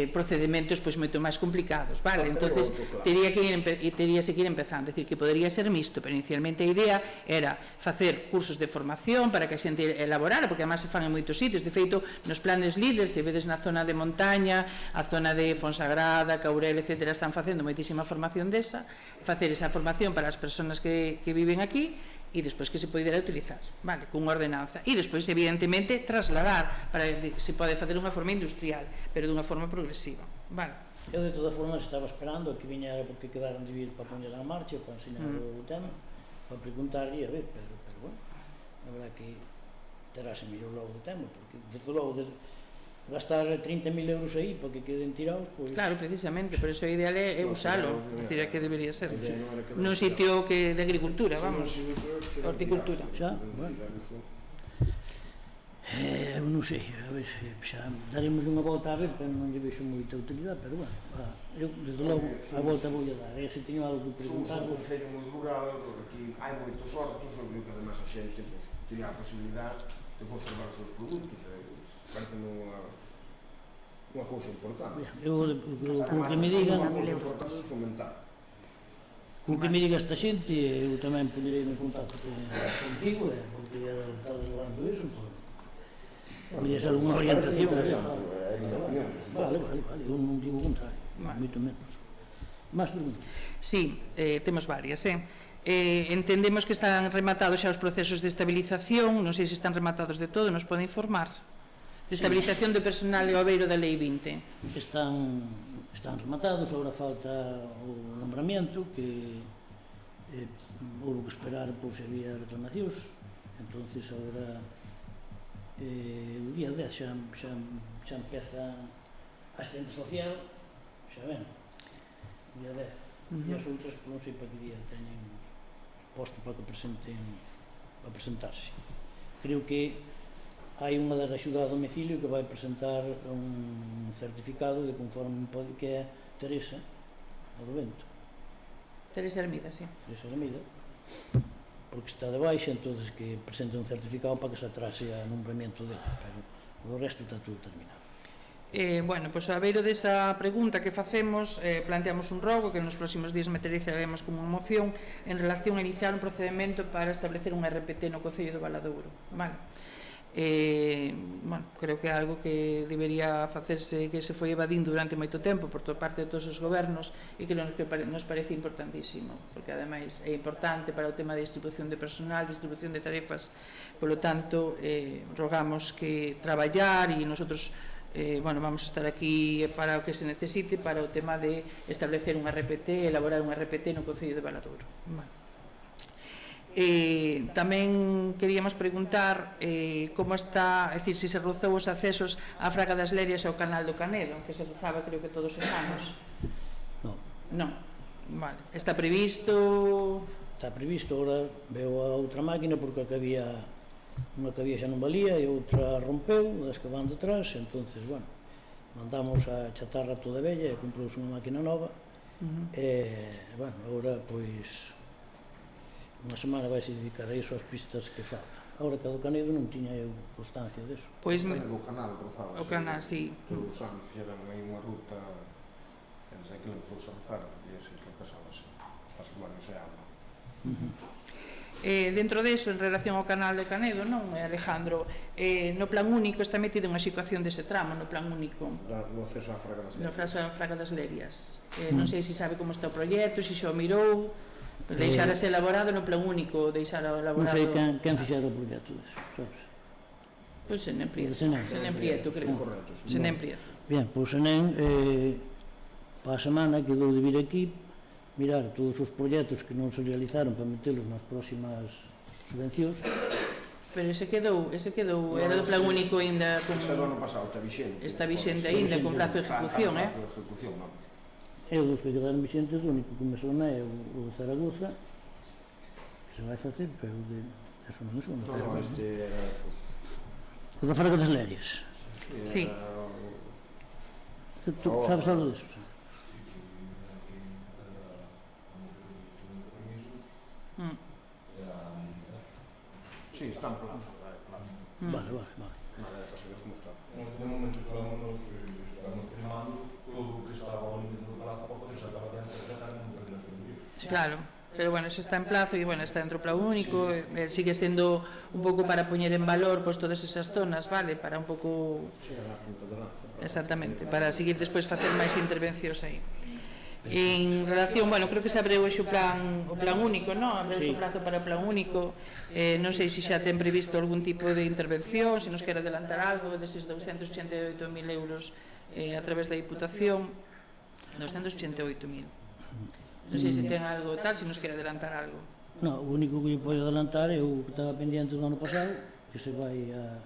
procedimentos pois moito máis complicados, vale? Entonces teríase que ir empezando, é dicir, que podería ser mixto, pero inicialmente a idea era facer cursos de formación para que a xente elaborara, porque además se fan en moitos sitios. De feito, nos planes líderes, se vedes na zona de montaña, a zona de Fonsagrada, Caurel, etc., están facendo moitísima formación desa, facer esa formación para as persoas que viven aquí e despois que se poidera utilizar, vale, cunha ordenanza, e despois evidentemente trasladar para que se pode facer unha forma industrial, pero dunha forma progresiva, vale. Eu de todas formas estaba esperando que viñera, porque quedaron de vir para poñer a marcha, para enseñar o tema, para preguntarlle, a ver, pero bueno, a verdad que terase mellor logo o tema, porque desde logo gastar 30.000 euros aí para que queden tirados, pois... Claro, precisamente, por eso o ideal é usalo, é dicir, que debería ser nun sitio que de agricultura, vamos, horticultura. Xa, bueno, eu non sei, a ver, xa daremos unha volta a ver, pero non lle vexo moita utilidade, pero bueno, eu desde logo a volta vou a dar, e se teño algo que preguntar... Somos un concello moi rural, porque aquí hai moitos hortos, eu creo que además a xente tiene a posibilidade de conservar os seus produtos, parece unha cousa importante. Eu, con que me digan... Con que me diga esta xente, eu tamén poderei me contacto contigo, porque estás levando iso, me des alguna orientación. Vale, eu non digo o contrario, moito menos. Más preguntas? Sí, temos varias, entendemos que están rematados xa os procesos de estabilización, non sei se están rematados de todo, nos pode informar? De estabilización do personal e o abeiro da Lei 20. Están rematados, agora falta o nombramiento, que houve que esperar por se había reclamacións, entonces agora o día 10 xa empeza a asistente social, xa ven, o día 10, e as outras non sei para que día teñen posto para que presenten, para presentarse. Creo que hai unha das axuda a domicilio que vai presentar un certificado de conforme que é Teresa Rovento. Teresa Hermida, sí. Teresa Hermida, porque está de baixa, entonces que presente un certificado para que se atrase a nombramiento dele, pero o resto está todo terminado. Bueno, pois a beiro desa pregunta que facemos, planteamos un rogo que nos próximos días materializaremos como unha moción en relación a iniciar un procedimento para establecer un RPT no Concello de Valadouro, vale? Bueno, creo que é algo que debería facerse, que se foi evadindo durante moito tempo por parte de todos os gobernos e que nos parece importantísimo, porque ademais é importante para o tema de distribución de personal, distribución de tarefas, polo tanto rogamos que traballar e nosotros bueno, vamos a estar aquí para o que se necesite para o tema de establecer un RPT, elaborar un RPT no Concello de Valadouro. Vale. Tamén queríamos preguntar como está, é dicir, se se rozou os accesos á Fraga das Lerias e ao Canal do Canedo, que se rozaba creo que todos os anos. Non, vale. Está previsto? Está previsto, agora veo a outra máquina porque unha que había xa non valía e outra rompeu, das que van detrás, entonces, bueno, mandamos a chatarra toda bella e comprouse unha máquina nova e, bueno, agora, pois unha semana vai se dedicar a iso, as pistas que faltan. Agora que a do Canedo non tiña eu constancia deso. Pois o canal cruzaba. O canal, sí. Todos os anos fixeran aí unha ruta, desde aquilo que fosse a rozar, facíase que pasaba así, para que non se ama. Dentro deso, en relación ao canal de Canedo, non, Alejandro, no plan único está metido unha situación dese tramo, no plan único, No acceso á Fraga das no Lerias. Fraga das Lerias. Non sei se sabe como está o proxecto, se xa o mirou, deixarase elaborado no plan único, deixar elaborado... Non sei quen fixera o proxecto deso, sabes? Pois Senén Prieto, Senén Prieto, creo. Correcto, sí. Senén Prieto. Bien, pois Senén, para a semana quedou de vir aquí, mirar todos os proxectos que non se realizaron para metelos nas próximas subvencións. Pero ese quedou, era do plan único ainda con... Ese do ano pasado está vixente. Está vixente ainda, con plazo de ejecución, Plazo de ejecución, vamos. E os dos que quedaron vixentes, o único que me sona é o de Zaragoza, que se vai facer, pero de eso non me sona. No, este era... O da Fraga das Lerias. Sí. Tú sabes algo disso? Sí, está en plazo. Vale. Vale, para saber como está. De momento estamos firmando todo o que estaba ao límite do plazo para poder sacar adiante e tratar en un pequeno subvención. Claro, pero bueno, eso está en plazo e bueno, está dentro do plan único, sigue sendo un pouco para poñer en valor pois todas esas zonas, vale, para un pouco Sí, a la punta de lanza. exactamente, para seguir despois facer máis intervencións aí. En relación, bueno, creo que se abreu hoxe o plan único, non? Abreu o plazo para o plan único. Non sei se xa ten previsto algún tipo de intervención, se nos quere adelantar algo deses 288.000 euros a través da Diputación. 288.000. Non sei se ten algo tal, se nos quere adelantar algo. Non, o único que lle podo adelantar é o que estaba pendiente do ano pasado, que se vai a...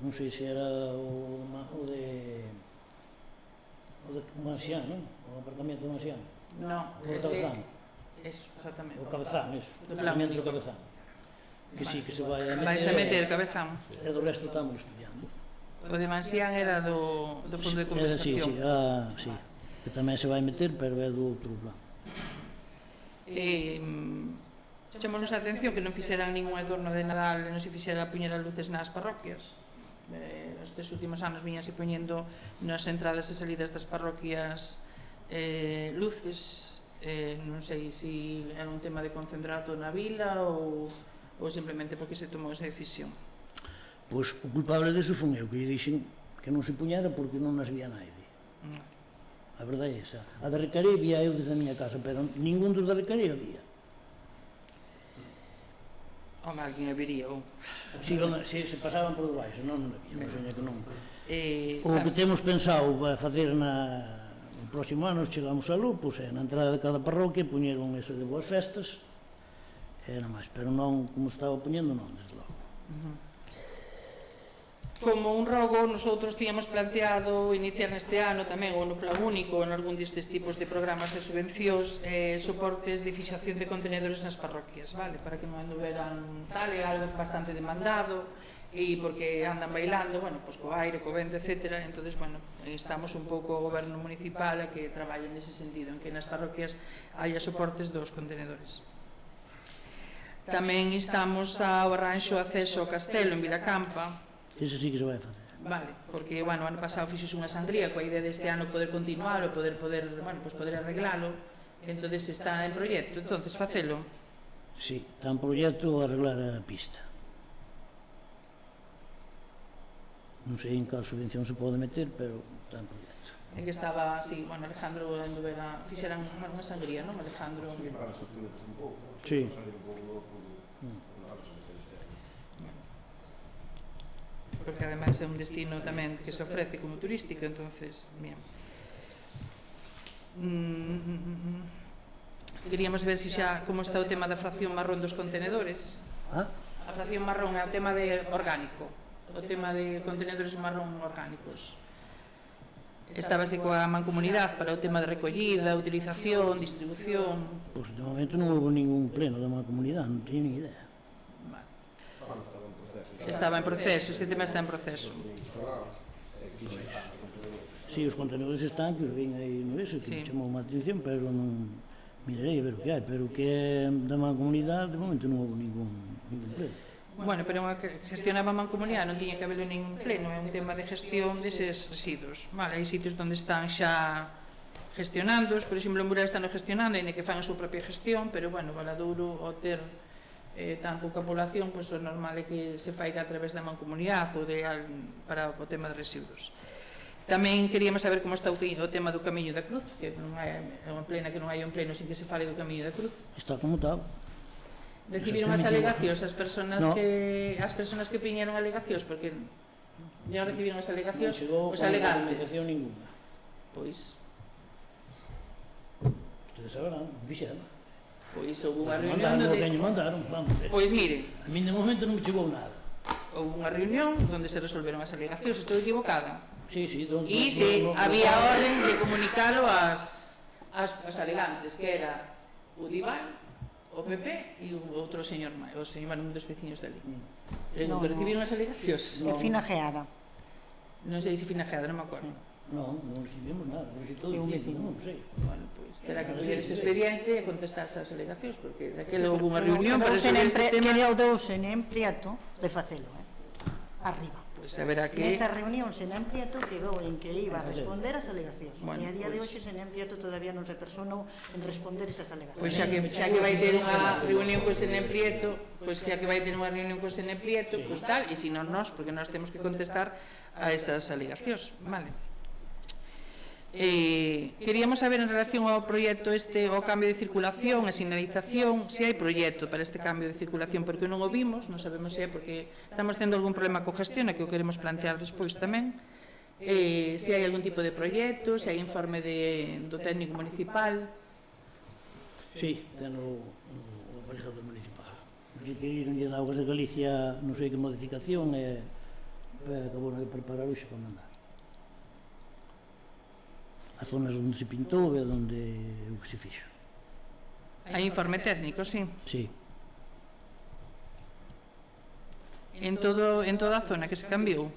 non sei se era o de Mansián, non? O apartamento de Mansián. Non, O Cabezán. eso, exactamente. O Cabezán, eso. Do O plan apartamento único. do Cabezán. Que sí, que se vai a meter. Vais a meter, Cabezán. E do resto estamos estudiando. O de Mansián era do Fondo de Compensación. Sí. Que tamén se vai meter, pero é do outro plan. Chamamos a atención que non fixeran ningún adorno de Nadal, non se fixera poñer as luces nas parroquias. Estes últimos anos viñanse poñendo nas entradas e salidas das parroquias luces, non sei se era un tema de concentrato na vila ou simplemente porque se tomou esa decisión. Pois o culpable deso foi eu, que lle dixen que non se puñera porque non nas vía naide. A verdade é esa. A de Recaré vía eu desde a miña casa, pero ningún dos de Recaré había. Home, alguén habería ou... Se pasaban por debaixo, non había, non sei que non. O claro. que temos pensado para facer no próximo ano, chegamos a Lupus, na entrada de cada parroquia puñeron eso de boas festas, e nada máis, pero non como estaba poñendo, non, desde logo. Como un rogo, nosotros tínhamos planteado iniciar neste ano tamén ou no plan único en algún destes tipos de programas de subvencións soportes de fixación de contenedores nas parroquias, vale? Para que non anduveran tal, é algo bastante demandado e porque andan bailando, bueno, pois co aire, co vento, etc. Entonces, bueno, estamos un pouco o goberno municipal a que traballe nese sentido, en que nas parroquias haya soportes dos contenedores. Tamén estamos ao arranxo acceso ao castelo en Vilacampa. Eso sí que se vai facer. Vale, porque, bueno, ano pasado fixos unha sangría coa idea deste ano poder continuar ou poder arreglalo, entonces está en proxecto, entonces facelo. Sí, está en proxecto arreglar a pista. Non sei en cal subvención se pode meter, pero está en proxecto. É que estaba, sí, bueno, Alejandro fixeran unha sangría, non, Alejandro? Sí, para sostenernos un pouco. Sí. Salir un pouco do este ano. Porque ademais é un destino tamén que se ofrece como turístico, entonces, bien. Queríamos ver se xa como está o tema da fracción marrón dos contenedores. Ah? A fracción marrón é o tema de orgánico, o tema de contenedores marrón orgánicos. Estábase coa mancomunidade para o tema de recollida, utilización, distribución. Pois de momento non houve ningún pleno da comunidade, non teño ni idea. Estaba en proceso, ese tema está en proceso. Si, os contenedores están, que os ven aí no eso, que Sí. me chamou má atención, pero non mirarei a ver o que hai, pero o que é da mancomunidade, de momento non houve ningún pleno. Bueno, pero unha que gestionaba a mancomunidade non tiña que haber ningún pleno, é un tema de gestión deses residuos. Vale, hai sitios onde están xa gestionándoos, por exemplo, en Burela están gestionando, ainda que fan a súa propia gestión, pero bueno, Valadouro, ao ter tan pouca población, pois o normal é que se faiga a través da mancomunidade ou para o tema de residuos. Tamén queríamos saber como está o tema do Camiño da Cruz, que non hai unha plena que non hai un pleno sin que se fale do Camiño da Cruz. Está como está. Recibiron as alegacións as persoas que piñeron alegacións, porque non recibiron as alegacións os alegantes. Non ninguna. Pois Ustedes sabrán, fixeron. houve unha reunión Mandaron, vamos. Pois mire, A mí de momento non me chegou nada. houve unha reunión onde se resolveron as alegacións, estou equivocada. Sí, E se había orden de comunicalo ás alegantes, que era o Dival, o PP e o outro señor un dos veciños dali. No, Que recibiron as alegacións. É finajeada. Non sei se finajeada, non me acordo. Non recibimos nada, non sei todo É un dicindo, vecino. non sei. Bueno, pois terá que coger ese expediente e contestarse ás alegacións, porque daquela houve unha reunión Quedou para resolver este tema. sen empliato de facelo, arriba. Pois haberá que... Nesa reunión sen empliato quedou en que iba a responder as alegacións. Bueno, E a día de pois- hoxe sen empliato todavía non se personou en responder esas alegacións. Pois xa que vai ter unha reunión con Senen Prieto, pois xa que vai ter unha reunión con Senen Prieto, pois tal, e se non nós, porque nós temos que contestar a esas alegacións, vale? Queríamos saber en relación ao proxecto ao cambio de circulación e sinalización, se hai proxecto para este cambio de circulación, porque non o vimos, non sabemos se é porque estamos tendo algún problema co gestión, e que o queremos plantear despois tamén, se hai algún tipo de proxecto, se hai informe do técnico municipal. Sí, ten o aparejador municipal. Requeriron de Augas de Galicia, non sei que modificación, e acabou de preparar hoxe para mandar. As zonas onde se pintou e onde o que se fixo. Hai informe técnico, sí. Sí. En toda a zona que se cambiou.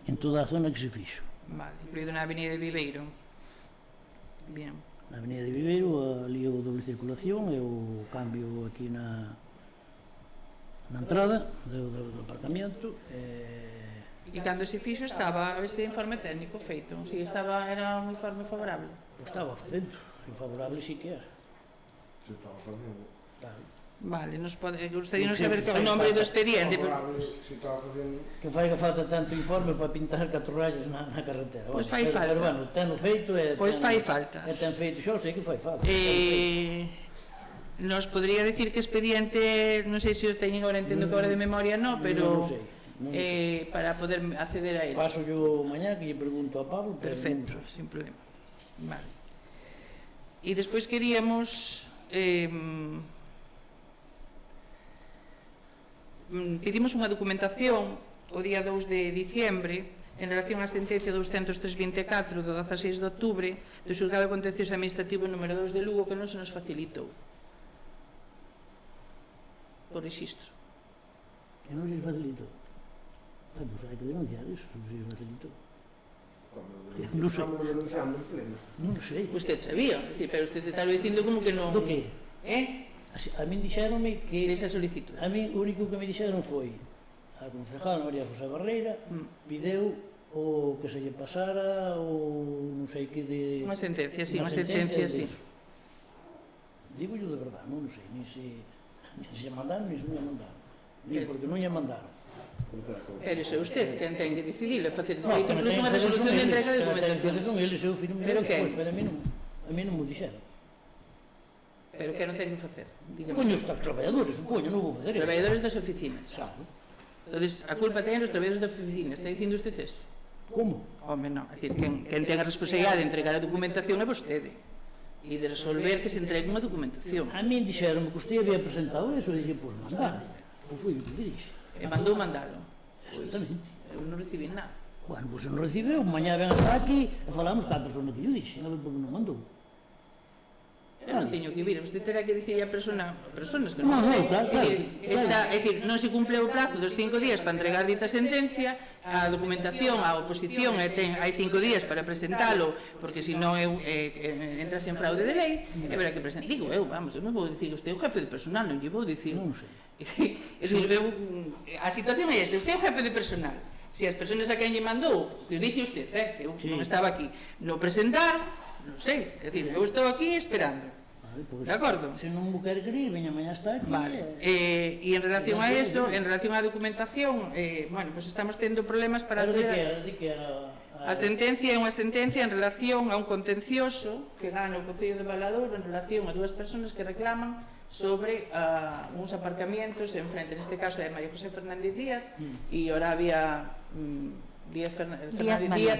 En toda a zona que se fixo. Vale, incluído na avenida de Viveiro. Bien. Na avenida de Viveiro, ali o doble circulación e o cambio aquí na entrada do apartamento. E cando se fixo estaba ese informe técnico feito. Si era un informe favorable. Estaba facendo. Favorable sí que era. Se estaba facendo. Claro. Vale, gustaríamos saber o nombre do expediente. Favorable, se estaba facendo. Que fai que falta tanto informe para pintar 4 rayas na carretera. Pois fai falta. Pero bueno, ten feito e Pois fai falta. E ten feito, xa sei que fai falta. Nos podría decir que expediente, non sei se os teñen agora, entendo que agora de memoria non, pero Non sei. para poder acceder a él. Paso yo mañá que lle pregunto a Pablo, pero Perfecto, non sei. sin problema. Vale. E despois queríamos pedimos unha documentación o día 2 de diciembre en relación á sentencia 203/24 do 16 de outubro do Xulgado Contencioso Administrativo número 2 de Lugo, que non se nos facilitou por rexistro. Que non se facilitou. Pois hai que denunciar iso, non se facilitou. Non sei. Estamos denunciando en pleno. Non sei. Usted sabía, pero usted está dicindo como que non. Do que? A min dixéronme que... Desa solicitud. A min o único que me dixeron foi a concejal María José Barreira pideu o que se lle pasara o non sei que de... Unha sentencia, sí, unha sentencia, sí. Digo yo de verdade, non sei, ni se mandaron, ni se non mandaron. Ni porque non lle mandaron. Pero iso é usted quen ten que decidir, facer No, feito incluso unha resolución de entrega de documentación. Son eles, eu firme Pero que? Pero a mí non me dixeron. Pero que non ten que facer? Dígame. Poño os traballadores, supoño, non vou facer. Os traballadores das oficinas. Claro. Entonces, a culpa ten os traballadores das oficinas. Está dicindo usted eso? Como? Home, non. É dicir, quen ten a responsabilidade de entregar a documentación é vostede. E de resolver que se entregue unha documentación. A min dixeron que usted había presentado eso e dixen, pois mandade. Ou foi o que dixe. E mandou mandalo. Exactamente. Eu non recibí nada. Bueno, pois se non recibeu, mañá ven hasta aquí e falamos ca persona que yo dixe, a ver por que non mandou. Eu non teño que vir, usted terá que dicir a personas que No, non sei. claro. É dicir, non se cumple o prazo dos 5 días para entregar dita sentencia, a documentación, a oposición hai 5 días para presentalo, porque senón entras en fraude de lei, e verá que presentar. Digo eu, vamos, eu non vou dicir, usted é o jefe de personal, non lle vou dicir. Non sei. A situación é esta, usted é o jefe de personal. Se as persoas a quen lle mandou, que dice usted, que eu non estaba aquí, non presentaron, non sei, é dicir, eu estou aquí esperando. De acordo? Se non mo quere querer, veña mañá está aquí. Vale. E en relación a eso, en relación á documentación, bueno, pues estamos tendo problemas para Pero hacer... de que A sentencia é unha sentencia en relación a un contencioso que gana o Concello de Valadouro en relación a dúas persoas que reclaman sobre uns aparcamientos en frente, neste caso é María José Fernández Díaz e Horavia Díaz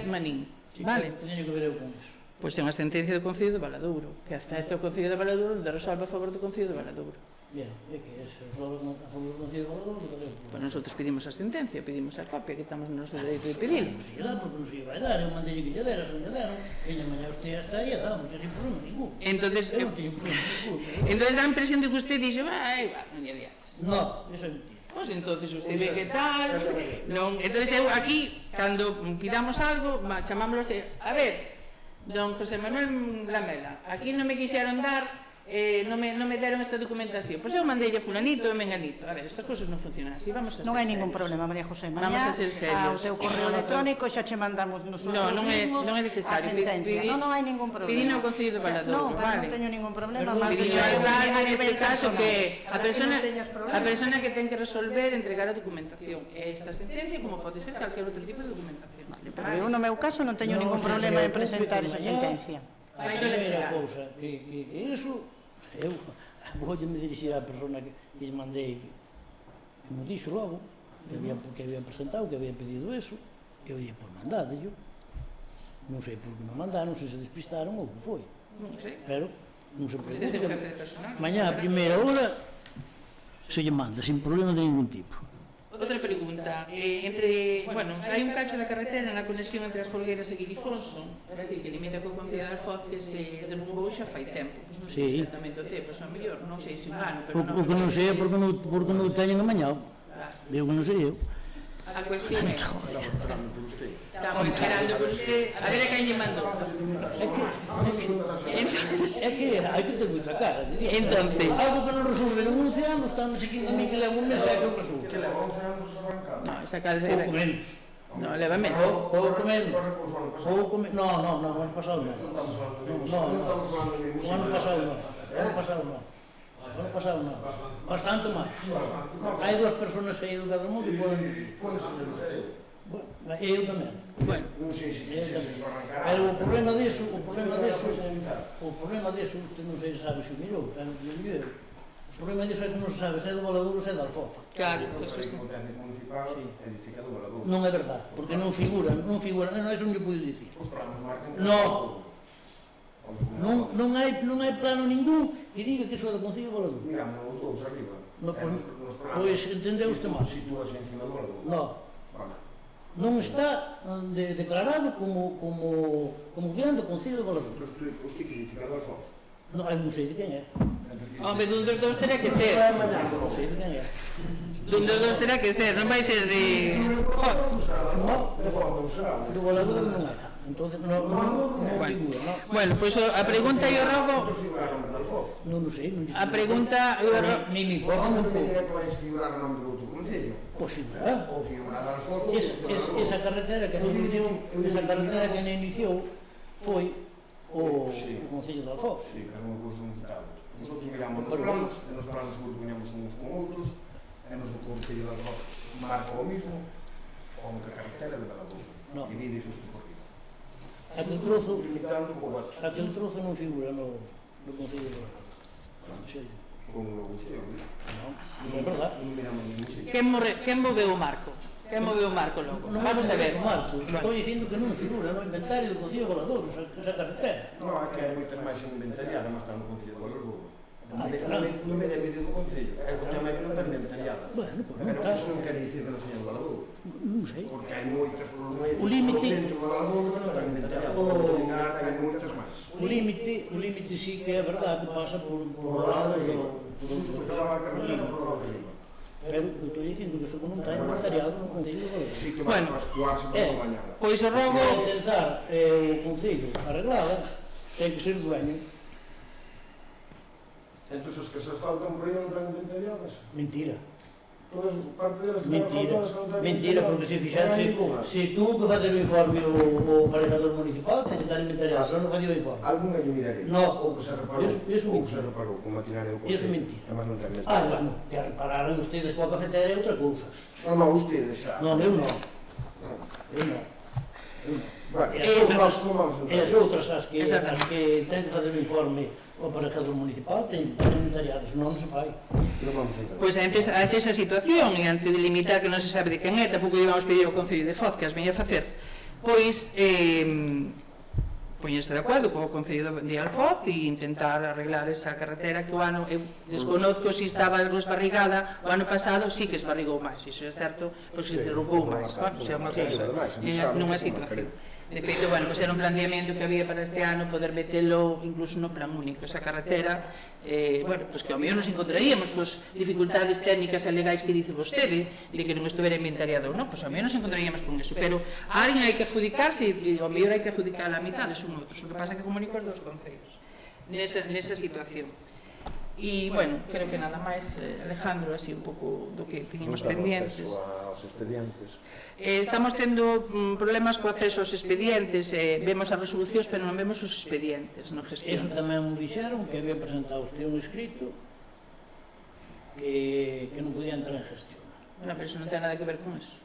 Manín. Vale? Teño que ver eu con eso. Pois é unha sentencia do Concello de Valadouro que acepta o Concello de Valadouro onde resolve a favor do Concello de Valadouro. Bien, é que se resolve a favor do Concello de Valadouro, Pois nosotros pedimos a sentencia, pedimos a copia, que estamos no noso dereito de pedilo. Non se lle dá, porque non se lle vai dar, eu mandei que lle dera, se non lle deron, veña mañá usted hasta aí e damos, sin problema ningún. Entonces, Eu non teño problema ningún. entonces dá a impresión de que usted dixe, vai, mañá diates. No, eso é mentira. Pois entonces usted ve que tal, non, entonces eu aquí, cando pidamos algo, chamámoslo de, a ver, don José Manuel Lamela, aquí non me quixeron dar, non me deron esta documentación, pois eu mandei a fulanito e menganito, a ver, estas cousas non funcionan así, vamos a ser Non hai ningún serios. problema, María José. Vamos Mañá, a ser serios. ao teu correo electrónico xa che mandamos nosotros mismos non é necesario. a sentencia. Non hai ningún problema. Pedino ao Concello de Valadouro, No, pero vale. non teño ningún problema. Pedino ao alcalde neste caso que a persona persona que ten que resolver entregar a documentación e esta sentencia como pode ser calquer outro tipo de documentación. Pero eu no meu caso non teño ningún problema en presentar esa sentencia. A primeira cousa que iso, eu vou me dirixir á persona que lle mandei, que me dixo logo, que había presentado, que había pedido eso, que eu dixo, por mandade, non sei por que me mandaron, se despistaron ou que foi. Non sei. Pero, non se Usted ten que preocupe, hacer personal. mañá a primeira hora se lle manda, sin problema de ningún tipo. Outra pregunta, bueno, hai un cacho da carretera na conexión entre as Folgueiras e Guirifonso, é dicir, que limita co Concello de Alfoz que se derrubou xa fai tempo, pois non sei Sí. exactamente o tempo, son mellor, non sei se un ano, pero O que non sei é porque non o teñen amañado. Eu que non sei eu. A cuestión é, estamos esperando por usted, a ver a quen lle mandou. É que hai que ter moita cara, diría. Entonces, Algo que non resolve en 11 anos, está non sei que a mí que leva un mes é que eu resolve. Que leva 11 anos arrancado. no, esa caldera, Pouco menos. no, leva meses. Pouco menos. Pouco menos. No, o ano pasado non. Non estamos falando de O ano pasado non. O ano pasado non. O ano pasado non. Bastante máis. Hai dúas persoas aí do Cadromón que poden dicir. Foi no señor Lucero. Bueno, e eu tamén. Bueno, Non sei se arrancará. Pero o problema disso, usted non sei se sabe se o mirou, pero o problema disso é que non se sabe se é do Valadouro ou se é da Alfoz. claro, Foi eso sí. potente municipal, edificado o Valadouro. Non é verdade, porque non figura, non, eso non lle puedo dicir. Os planos marcan que No. Non hai plano ningún que diga que iso é do Concello de Valadouro. Miramos os dous arriba. No, E nos planos pois entendeu usted mal. Sitúase encima do Valadouro. No, Vale. non está declarado como bien do Concello de Valadouro. Usted que edificado Alfoz. Non, non sei de quen é. Home, dun dos dous terá que ser. Non sei de quen é. Dun dos dous terá que ser, non vai ser de... No, De fondo será. do Valadouro non é. Entonces, non figura, non. Bueno, pois a pregunta eu rogo... Non figura o nome de Alfoz. Non o sei, non A pregunta eu rogo... Ni me importa Onde tampouco. me que vai figurar o nome do outro concello? Pois figura. Ou figurar Alfoz. Esa carretera que non iniciou foi o Concello de Alfoz. Sí, pero non cousa non quitable. Nosotros miramos nos planos, e nos planos poñamos uns con outros, e nos do Concello de Alfoz marca o mismo, como que a carretera de Valadouro. No. Divide xusto por riba. Aquel trozo Limitando non figura no Concello de Valadouro. con o Agusteo, Non é verdade. non miramos ningún sitio. Quen moveu o marco? Quen moveu o marco logo? Non Vamos a ver. Estou dicindo que non figura no inventario do Concello de Valadouro, esa carretera. Non, é que hai moitas máis inventariadas, mas está no Concello de Valadouro. Non claro. me dá medio do Concello, é o tema é que non está inventariada. Bueno, pois non Pero está. iso non quere dicir que non seña do Valadouro. Non sei. Porque hai moitas O límite- no centro do Valadouro que non están inventariadas. Podemos ligar que hai moitas máis. O límite sí que é verdade que pasa por o lado do Justo que va a carretera por lá arriba. pero eu estou dicindo que eso non está inventariado no Concello de Valadouro. Sí que Bueno, vai a cuarse por la mañana. Pois o rogo... Para intentar o Concello arreglada, ten que ser dueño. Entón, as que se faltan por aí non están inventariadas. Mentira. Todas parte delas que Mentira, todas non ten mentira, porque se fixarse, ninguna. se tuvo que facer o informe o aparejador municipal, ten que estar inventariado, senón non facía o informe. Algún hai que mirar aí. No, O que se reparou, eso o que se reparou con maquinaria do Eso Concello. mentira. Además non ten mentira. Bueno, que repararon ustedes coa cafetera é outra cousa. Non, ustedes xa. Non, eu non. Eu non. Bueno, non vamos a E as outras, as que ten que facer o informe o aparejador municipal, ten que estar inventariado, senón non se fai. Non vamos a entrar. Pois ante esa situación e ante delimitar que non se sabe de quen é, tampouco íbamos pedir ao Concello de Foz que as veña a facer, pois poñerse de acordo co Concello de Alfoz e intentar arreglar esa carretera que o ano, eu desconozco se estaba algo esbarrigada, o ano pasado sí que esbarrigou máis, iso é certo, porque se interrompou máis, bueno, xa é unha cousa, nunha situación. De feito, bueno, pois era un planteamento que había para este ano poder metelo incluso no plan único, esa carretera, bueno, pois que ao mellor nos encontraríamos cos dificultades técnicas e legais que dice vostede, de que non estuvera inventariado ou non, pois ao mellor nos encontraríamos con eso, pero a alguén hai que adjudicarse e ao mellor hai que adjudicar a mitad, son outros, o que pasa é que comunico os dos concellos nesa situación. E, bueno, creo que nada máis, Alejandro, así un pouco do que tiñamos pendientes. Aos expedientes. Estamos tendo problemas co acceso aos expedientes, vemos as resolucións, pero non vemos os expedientes no Eso gestión. tamén me dixeron que había presentado usted un escrito que non podía entrar en gestión. Bueno, pero eso non ten nada que ver con eso.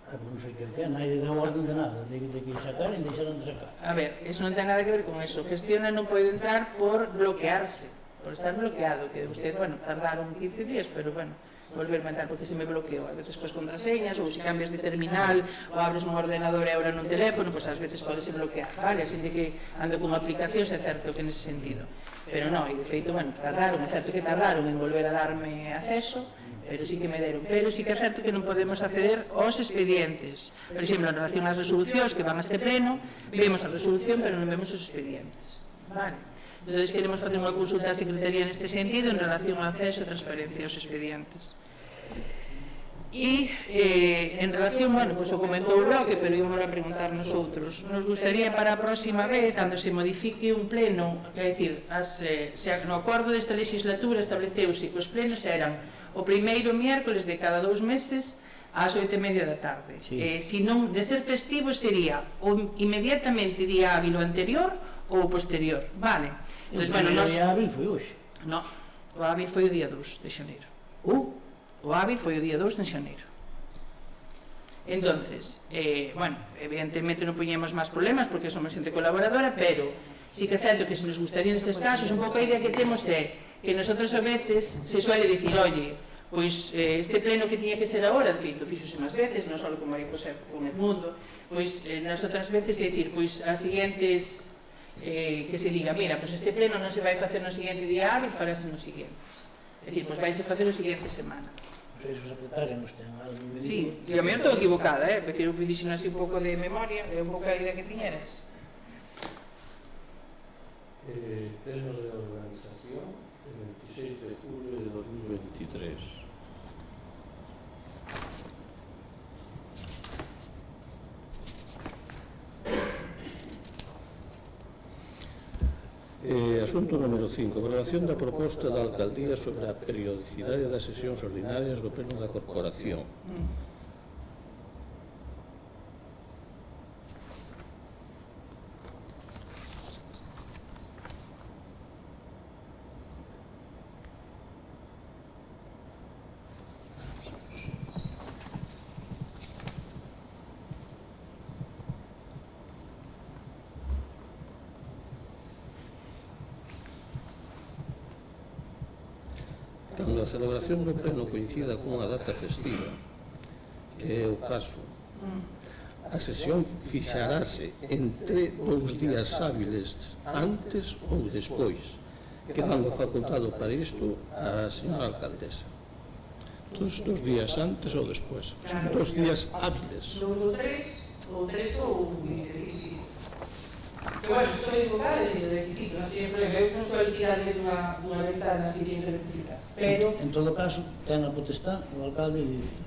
Non sei que é, nadie deu orden de nada, de que sacar e deixaron de sacar. A ver, eso non ten nada que ver con eso. Gestiona non pode entrar por bloquearse, por estar bloqueado, que usted, bueno, tardaron 15 días, pero, bueno, volver a entrar porque se me bloqueou, a veces coas contraseñas, ou se cambias de terminal, ou abres nun ordenador e ahora nun teléfono, pois ás veces podese bloquear, vale? Así de que ando con aplicacións, é certo que nese sentido. Pero non, e de feito, bueno, tardaron, é certo que tardaron en volver a darme acceso, pero sí que me deron. Pero sí que é certo que non podemos acceder aos expedientes. Por exemplo, en relación ás resolucións que van a este pleno, vemos a resolución, pero non vemos os expedientes. Vale? Entón, queremos facer unha consulta á Secretaría neste sentido en relación ao acceso e transparencia aos expedientes. E en relación, bueno, pois o comentou o bloque, pero íbamos a preguntar nosotros. Nos gustaría para a próxima vez, cando se modifique un pleno, é dicir, no acordo desta legislatura estableceuse que os plenos eran o primeiro miércoles de cada 2 meses ás 8:30 da tarde. Se non, de ser festivo, sería inmediatamente día hábil o anterior ou o posterior, vale? O primeiro día hábil foi hoxe. No, o hábil foi o día 2 de xaneiro. O hábil foi o día 2 de xaneiro. Entonces, bueno, evidentemente non poñemos máis problemas porque somos xente colaboradora, pero sí que é certo que se nos gustaría nestes casos, un pouco a idea que temos é que nosotros a veces se suele dicir, oye, pois este pleno que tiña que ser agora, de feito, fixose máis veces, non só con María José, con Edmundo, pois nas outras veces dicir, pois as siguientes que se diga, mira, pois este pleno non se vai facer no seguinte día hábil, farase nos seguintes. É dicir, pois vaise facer o seguinte semana. Pois o secretario nos ten algo que dicir. Sí, e a mellor estou equivocada, porque eu dixen así un pouco de memoria, é un pouco a idea que tiñeras. Pleno de organización, el 26 de julio de 2023. Asunto número 5. Valoración da proposta da Alcaldía sobre a periodicidade das sesións ordinarias do Pleno da Corporación. Cando a celebración do pleno coincida cunha data festiva, que é o caso, a sesión fixarase entre 2 días hábiles antes ou despois, quedando facultado para isto a señora alcaldesa. 2 días antes ou despois, son 2 días hábiles. 2 ou 3 ou 25. Que, bueno, estou equivocada de rectificar, non tiene problema, eu non sou tirarme dunha ventana así de rectificar, pero... En todo caso, ten a potestad o alcalde de dicir.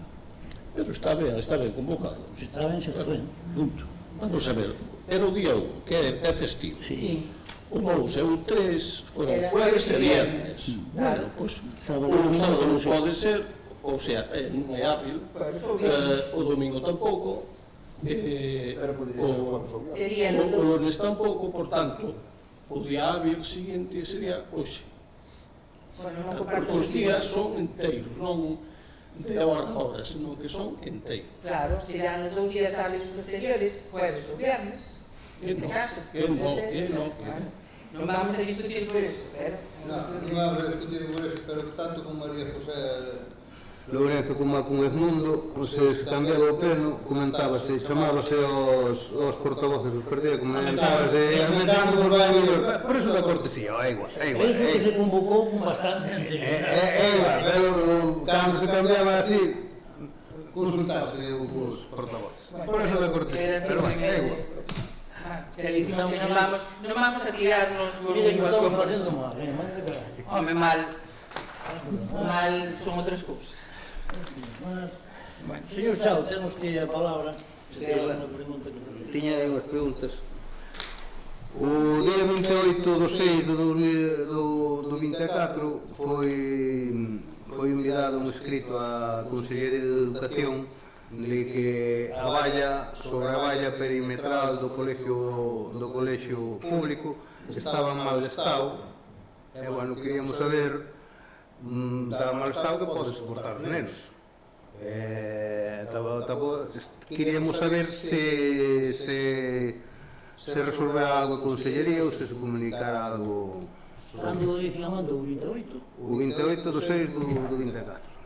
Pero está ben convocado. Se está ben, punto. Vamos a ver, era o día 1, que é festivo. Sí. O 2 e o 3 foron jueves e viernes. Bueno, pois o sábado non pode ser, o ou sea, non é hábil, o domingo tampouco, o lunes tampouco, por tanto, o día hábil seguinte sería hoxe. Porque os días son enteiros, non de hora a hora, senón que son enteiros. Claro, serán os 2 días hábiles posteriores, jueves ou viernes, neste caso. Non vamos a discutir por eso, pero... Non vamos a discutir por eso, pero tanto con María José Lourenzo como con Edmundo, se cambiaba o pleno, comentábase, chamábase aos portavoces dos partidos, comentábase, aumentando por vai mellor, por eso da cortesía, é igual. Penso que se convocou con bastante anterioridade. É igual, pero cando se cambiaba así, consultábase os portavoces. Por eso da cortesía, pero bueno, é igual. Non vamos a tirarnos por Mire, que unha estamos cosa. facendo mal, mal de caralho. Home, mal. Mal son outras cousas. Bueno, señor Chao, temos que a palabra. Se ten alguna pregunta que fazer. Tiña aí unhas preguntas. O día 28 do 6 do 24 foi enviado un escrito á Consellería de Educación de que a valla, sobre a valla perimetral do colexio público estaba en mal estado. E, bueno, queríamos saber estaba en mal estado que pode soportar os nenos. Queríamos saber se resolverá algo a Consellería ou se comunicará algo. Cando dicen a mando o 28? O 28 do 6 do 24.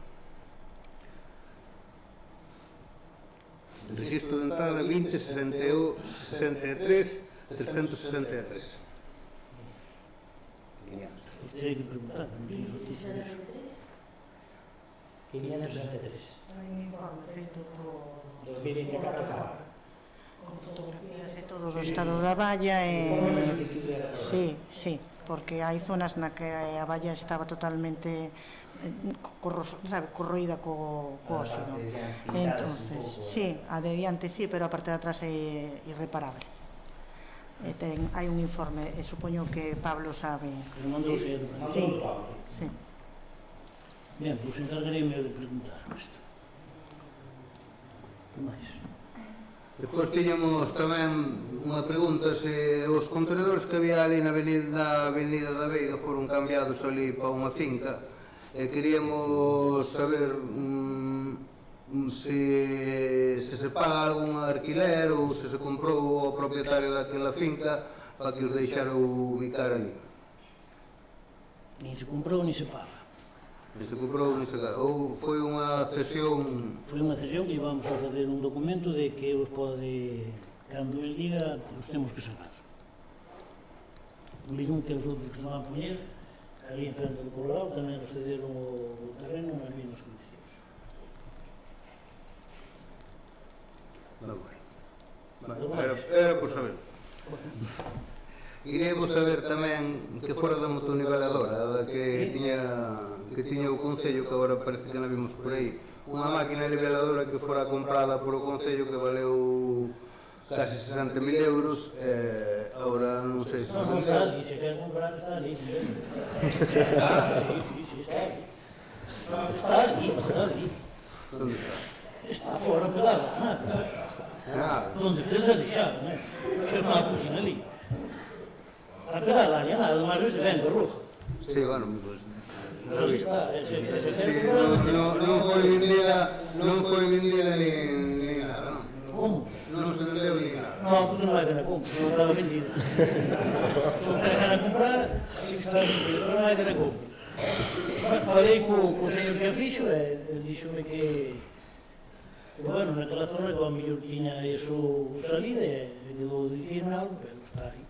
Registro de entrada 20 61 63 363. Usted hai que preguntar, non tiene noticia disso. 563. Hai un informe feito por 2024. con fotografías e todo do estado da valla e... Sí, sí, porque hai zonas na que a valla estaba totalmente corroída co óxido. Entonces, sí, a de diante sí, pero a parte de atrás é irreparable. Hai un informe, e supoño que Pablo sabe. Que mandou ser educación. Sí, sí. Bien, pois encargareime de preguntar isto. Que máis? Depois tiñamos tamén unha pregunta se os contenedores que había ali na Avenida da Veiga foron cambiados ali para unha finca. Queríamos saber se paga algún alquiler ou se comprou o propietario daquela finca para que os deixara ubicar ali. Nin se comprou, nin se paga. Nin se comprou, nin se paga. Ou foi unha cesión... Foi unha cesión que íbamos a facer un documento de que os pode, cando el diga, os temos que sacar. O mismo que os outros que se van a poñer, ali en frente do Colorado, tamén recederon o terreno nas mesmas condicións. Era por saber. Queríamos saber tamén que fora da motoniveladora, da que tiña o Concello, que agora parece que non vimos por aí, unha máquina niveladora que fora comprada por o Concello que valeu casi 60.000 euros, agora non sei se... Non, está ali, se quer comprar está ali. Sí, está ali. Está ali. Onde está? Está fora pela gana. Donde ustedes se deixaron, que non a puxen ali. A pedala ali, nada, máis se vende rojo. Sí, bueno, pues... Ali está, ese non foi vendida ni nada, non? Como? Non se vendeu ni nada. Non, porque non hai que na compra, non estaba vendida. Se non hai que na comprar, sí que está vendida, pero non hai que na compra. Falei co señor que a fixo e díxome que bueno, naquela zona que a mellor tiña eso salida e quedou de dicirme algo, pero está aí.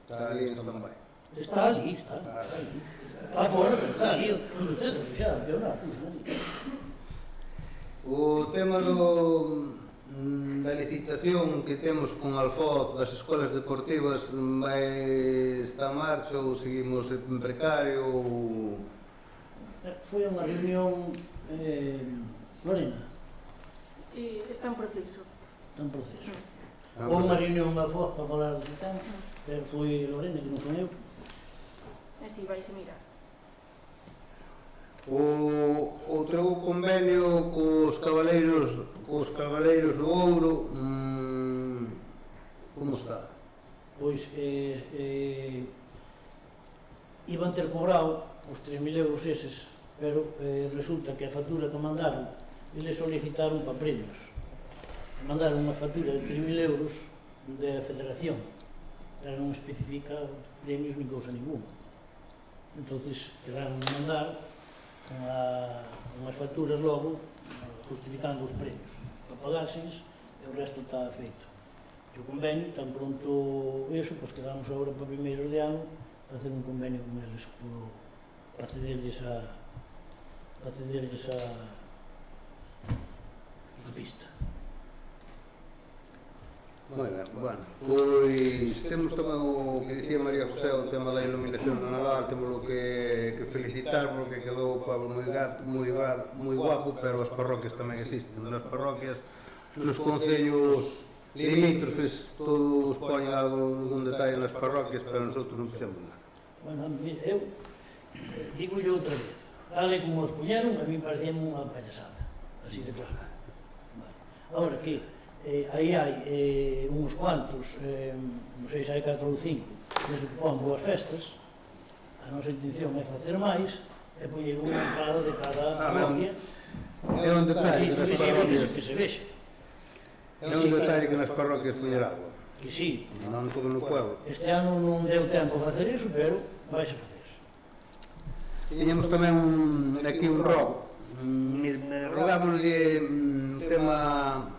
Está ali en stand-by. Está ali, está ali. Está fora, pero está ali. Onde usted se deixaron, que eu non a puxo ali. O tema da licitación que temos con Alfoz das escolas deportivas está en marcha ou seguimos en precario ou... Foi unha reunión Lorena? Está en proceso. Está en proceso. Houve unha reunión en Alfoz para falar desse tema, pero foi Lorena, que non foi eu. Así vais a mirar. Outro convenio cos cabaleiros do Ouro, como está? Pois iban ter cobrado os 3.000 euros eses, pero resulta que a factura que mandaron, eles solicitaron para premios. Mandaron unha factura de 3.000 euros da Federación, pero non especifica premios ni cousa ninguna. Entonces quedaron de mandar unhas facturas logo justificando os premios para pagárseles e o resto está feito. E o convenio, tan pronto eso, pois quedamos agora para primeiros de ano para hacer un convenio con eles para cederlles a pista. Moi ben, bueno, pois temos tamén o que dicía María José, o tema da iluminación do Nadal, temos que felicitar porque quedou o pueblo moi guapo, pero as parroquias tamén existen. Nas parroquias, nos concellos limítrofes, todos poñen algo dun detalle nas parroquias, pero nosotros non fixemos nada. Bueno, eu digo yo outra vez, tal e como os puñeron, a mí parecía unha payasada, así de claro. Agora que aí hai uns cuantos, non sei se hai 4 ou 5, que se pon boas festas, a nosa intención é facer máis e poñer unha entrada de cada parroquia. É un detalle que nas parroquias... Que se vexe. É un detalle que nas parroquias poñer agua. Que sí. Non todo no pueblo. Este ano non deu tempo a facer iso, pero vais a facer. Tiñamos tamén aquí un rogo. Rogámoslle un tema...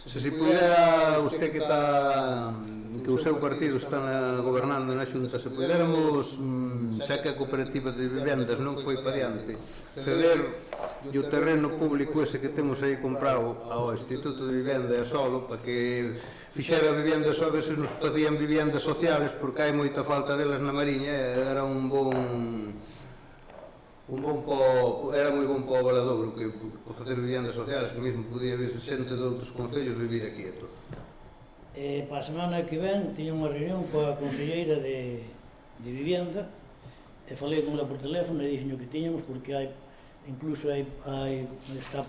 Se pudera, usted que o seu partido está gobernando na Xunta, se puderamos, xa que a cooperativa de vivendas non foi pa diante, ceder o terreno público ese que temos aí comprado ao Instituto de Vivenda e Solo, para que fixera vivendas, a veces nos facían vivendas sociales, porque hai moita falta delas na Mariña, era era moi bon para o Valadouro que por facer vivendas sociales, que mesmo podía vir xente de outros concellos vivir aquí e todo. Para a semana que ven tiña unha reunión coa conselleira de Vivienda e falei con ela por teléfono e dixen o que tiñamos porque incluso está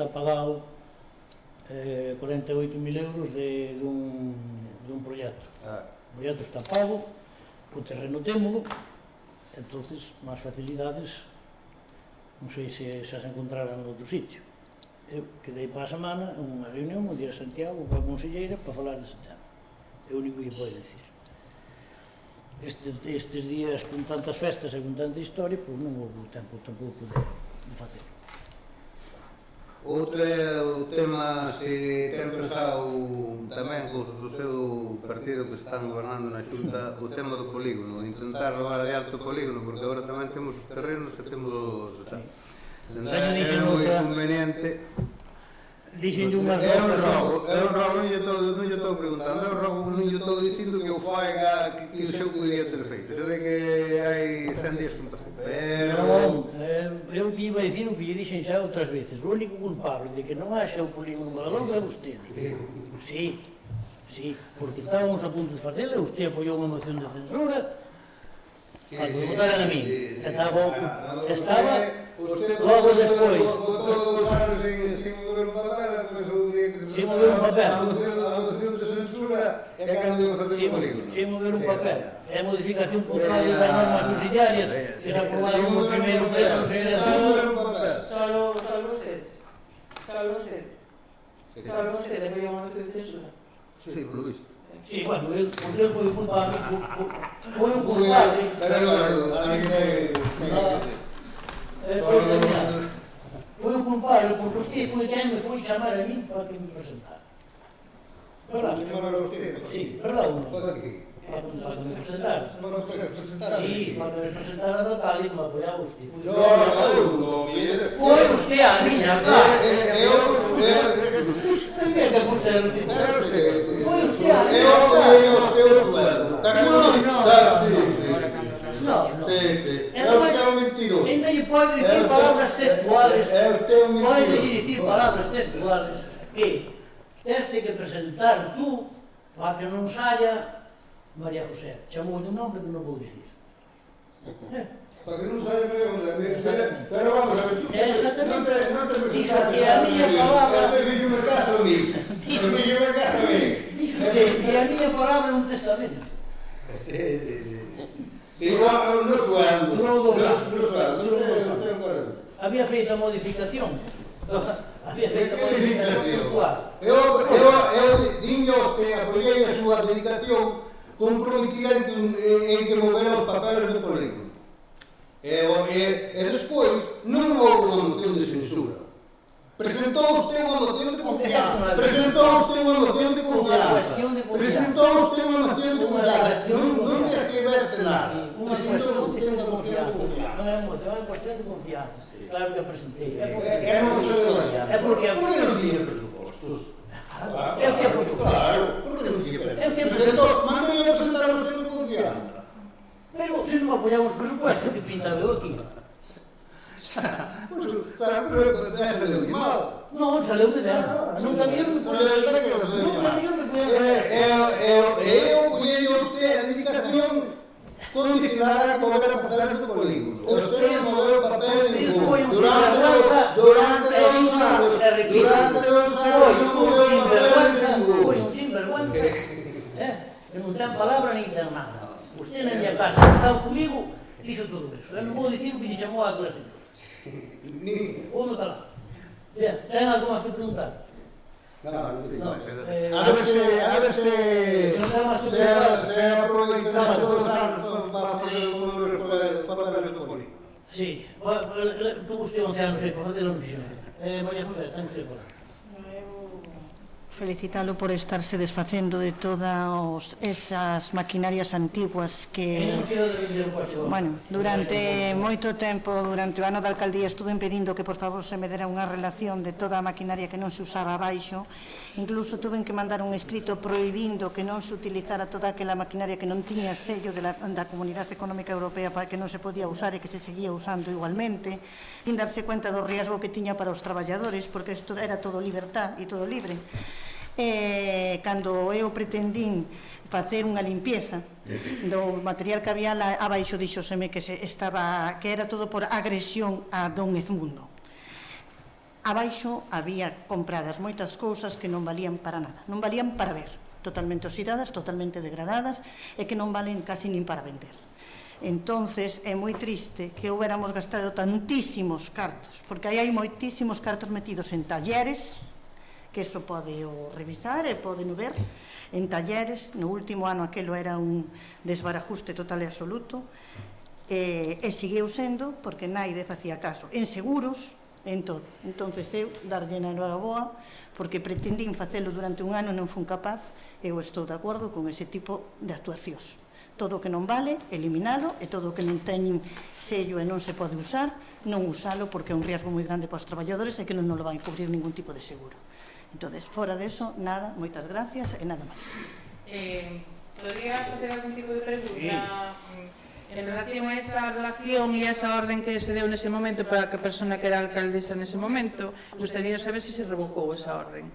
pagado 48.000 euros dun proxecto. O proxecto está pago, o terreno témolo, entonces máis facilidades non sei se xa se encontraran en outro sitio. Eu quedei para a semana unha reunión un día a Santiago coa conselleira para falar de Santiago. É o único que pode dicir. Estes días con tantas festas e con tanta historia, pois non houve tempo tampouco de facer. Outro é o tema, se ten pensado tamén do seu partido que están gobernando na Xunta, o tema do polígono, intentar robar adiante o polígono, porque agora tamén temos os terrenos e temos... É moi conveniente. Dixenlle unhas É un robo, non lle estou preguntando, é un robo, non lle estou dicindo que o faiga, que o seu podía ter feito. Xa sei que hai 100 días que non está feito. Non, eu iba a dicir o que lle dixen xa outras veces. O único culpable de que non haxa o polígono Badalón é vostede. Sí, porque estábamos a punto de facelo e usted apoiou unha moción de censura para que votaran a mí. Estaba logo despois. Botou 2 anos sin mover un papel, depois o día que se Sin mover un papel. A moción de censura é cando iba a facer o polígono. Sin mover un papel. É a modificación puntual das normas subsidiarias que se aprobaron no primeiro pleno. Solo ustedes. Solo usted apoiou unha moción de censura. Sí, por lo visto. Sí, bueno, él foi o culpable. Foi o culpable. Foi o culpable, porque usted foi quen me foi chamar a mí para que me presentara. Verdad? Sí, verdad ou non? Para que me presentara. Sí, para que me presentara do tal e me apoiaba usted. Foi usted a miña cara. Que vostede non tiene? Foi usted a miña cara. No. Ainda lle pode dicir palabras textuales. Pode dicir palabras textuales que teste que presentar tú para que non saia María José. Chamou de nombre que non vou dicir. Para que non saia pero vamos a ver, non te Dixo que a miña palabra... Dixo me caso a mí. Dixo que a miña palabra é un testamento. Sí, no sueldo. Durou 2 anos. No sueldo. Había feito a modificación. Había feito a modificación puntual. Eu diño que apoiei a súa dedicación comprometida en que movera os papeles do polígono. E despois non houve unha moción de censura. Presentou usted unha moción de confianza. Non ten que verse nada. Unha cuestión de confianza. Non é unha cuestión de confianza. Claro que a presentei. É porque non tiña presupostos. Eu te apoio. Claro, porque non tiña presupostos. Mandei a presentar a moción de confianza. Pero se non apoiamos os presupuestos, que pintaba eu aquí? Claro, pero saliu mal. Non, saleu de ben. Nunca vi un... Eu apoiei a usted a dedicación condicionada a cobrar papeles do polígono. Usted moveu papeles de durante 2 anos. Foi un sinvergüenza. Que non ten palabra nin ten nada. Usted na minha casa, estaba comigo, dixo todo eso. Eu non vou dicir o que lle chamou a clase. Ou non está lá. Ten algo máis que preguntar? A ver se aproveitan todos os anos para facer os papeles do polígono. Sí, tuvo usted 11 anos para facer a misión. María José, ten usted por lá. Felicitalo por estarse desfacendo de todas esas maquinarias antiguas que... Bueno, durante moito tempo, durante o ano da alcaldía, estuve pedindo que por favor se me dera unha relación de toda a maquinaria que non se usaba abaixo. Incluso tuve que mandar un escrito prohibindo que non se utilizara toda aquela maquinaria que non tiña sello da Comunidade Económica Europea para que non se podía usar e que se seguía usando igualmente, sin darse cuenta do riesgo que tiña para os traballadores, porque isto era todo libertad e todo libre. Cando eu pretendín facer unha limpieza do material que había abaixo, dixoseme que era todo por agresión a don Edmundo. Abaixo había compradas moitas cousas que non valían para nada, non valían para ver, totalmente oxidadas, totalmente degradadas e que non valen casi nin para vender. Entonces é moi triste que hubiéramos gastado tantísimos cartos, porque aí hai moitísimos cartos metidos en talleres, que eso pode o revisar e pode no ver, en talleres. No último ano aquelo era un desbarajuste total e absoluto, e seguiu sendo porque naide facía caso, en seguros, en todo. Entonces eu darlle na boa porque pretendín facelo durante un ano e non fun capaz. Eu estou de acordo con ese tipo de actuacións. Todo o que non vale, eliminalo, e todo o que non teñen sello e non se pode usar, non usalo, porque é un riesgo moi grande para os traballadores e que non nos vai cubrir ningún tipo de seguro. Entonces, fora de eso, nada, moitas gracias e nada máis. Podría facer algún tipo de pregunta en relación a esa relación e a esa orden que se deu nese momento para que a persona que era alcaldesa nese momento? Gustaría saber se se revocou esa orden.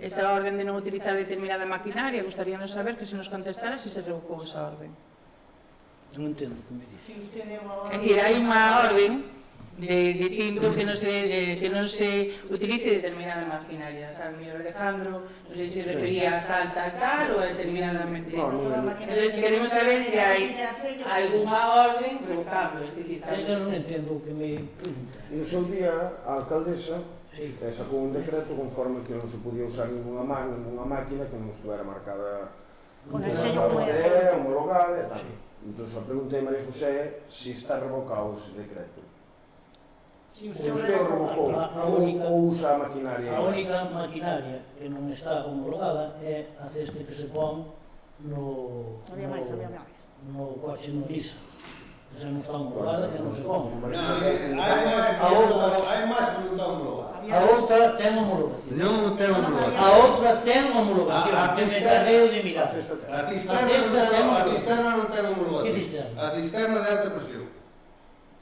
Esa orden de non utilizar determinada maquinaria, gustaríanos saber que se nos contestara se se revocou esa orden. Non entendo o que me dice. É dicir, hai unha orden dicindo que non se utilice determinada maquinaria. Sabe, mellor Alejandro, non sei se refería a tal ou a determinadamente. Entón, queremos saber se hai algunha orden revocable, es dicir, tal. Eu non entendo o que me pregunta. No seu día, a alcaldesa sacou un decreto conforme que non se podía usar ninguna máquina que non estivera marcada con el sello homologada e tal. Entón, a pregunta de María José é se está revocado ese decreto. Usted revocou ou usa a maquinaria? A única maquinaria que non está homologada é a ceste que se pon no coche no Nissan. Se non está homologada, que non se pon. Hai máis que non está homologada. A outra ten homologación. Non ten homologación. A outra ten homologación. Que me carreo de mirar. A cisterna non ten homologación. Que cisterna? A cisterna de alta presión.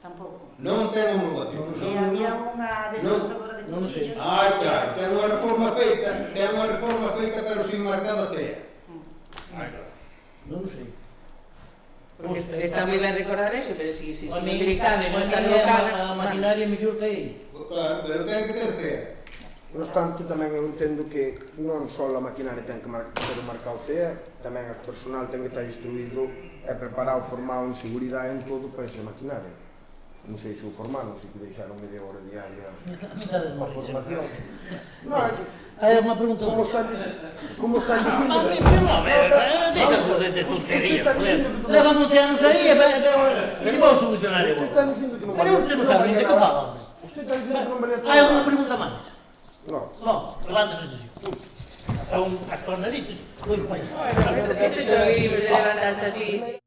Tampouco. Non ten homologación. E había unha descansadora de cuchillas. Claro, ten unha reforma feita, pero sin marcada CEA. Non sei. Porque está moi ben recordar eso, pero si A non mí americano e non está a local, maquinaria mellor que aí. Claro, pero ten que ter CE. No obstante, tamén eu entendo que non só a maquinaria ten que ter o marcado CE, tamén o personal ten que estar instruído e preparado, formado en seguridade en todo para esa maquinaria. Non sei se o formaron, se que deixaron media hora diaria A mitad de a formación. Non, é que Hai unha pregunta? como están dicindo... Deixa de tonterías, joder. Leva 11 anos aí e vou solucionar Usted igual. está dicindo que non Pero usted non sabe nin que fala, hombre. Usted está dicindo que non valía todo. Hai alguna pregunta máis? Non. Non, levántase así. Hasta as narices. Ui, país. estes son libres de levantarse así.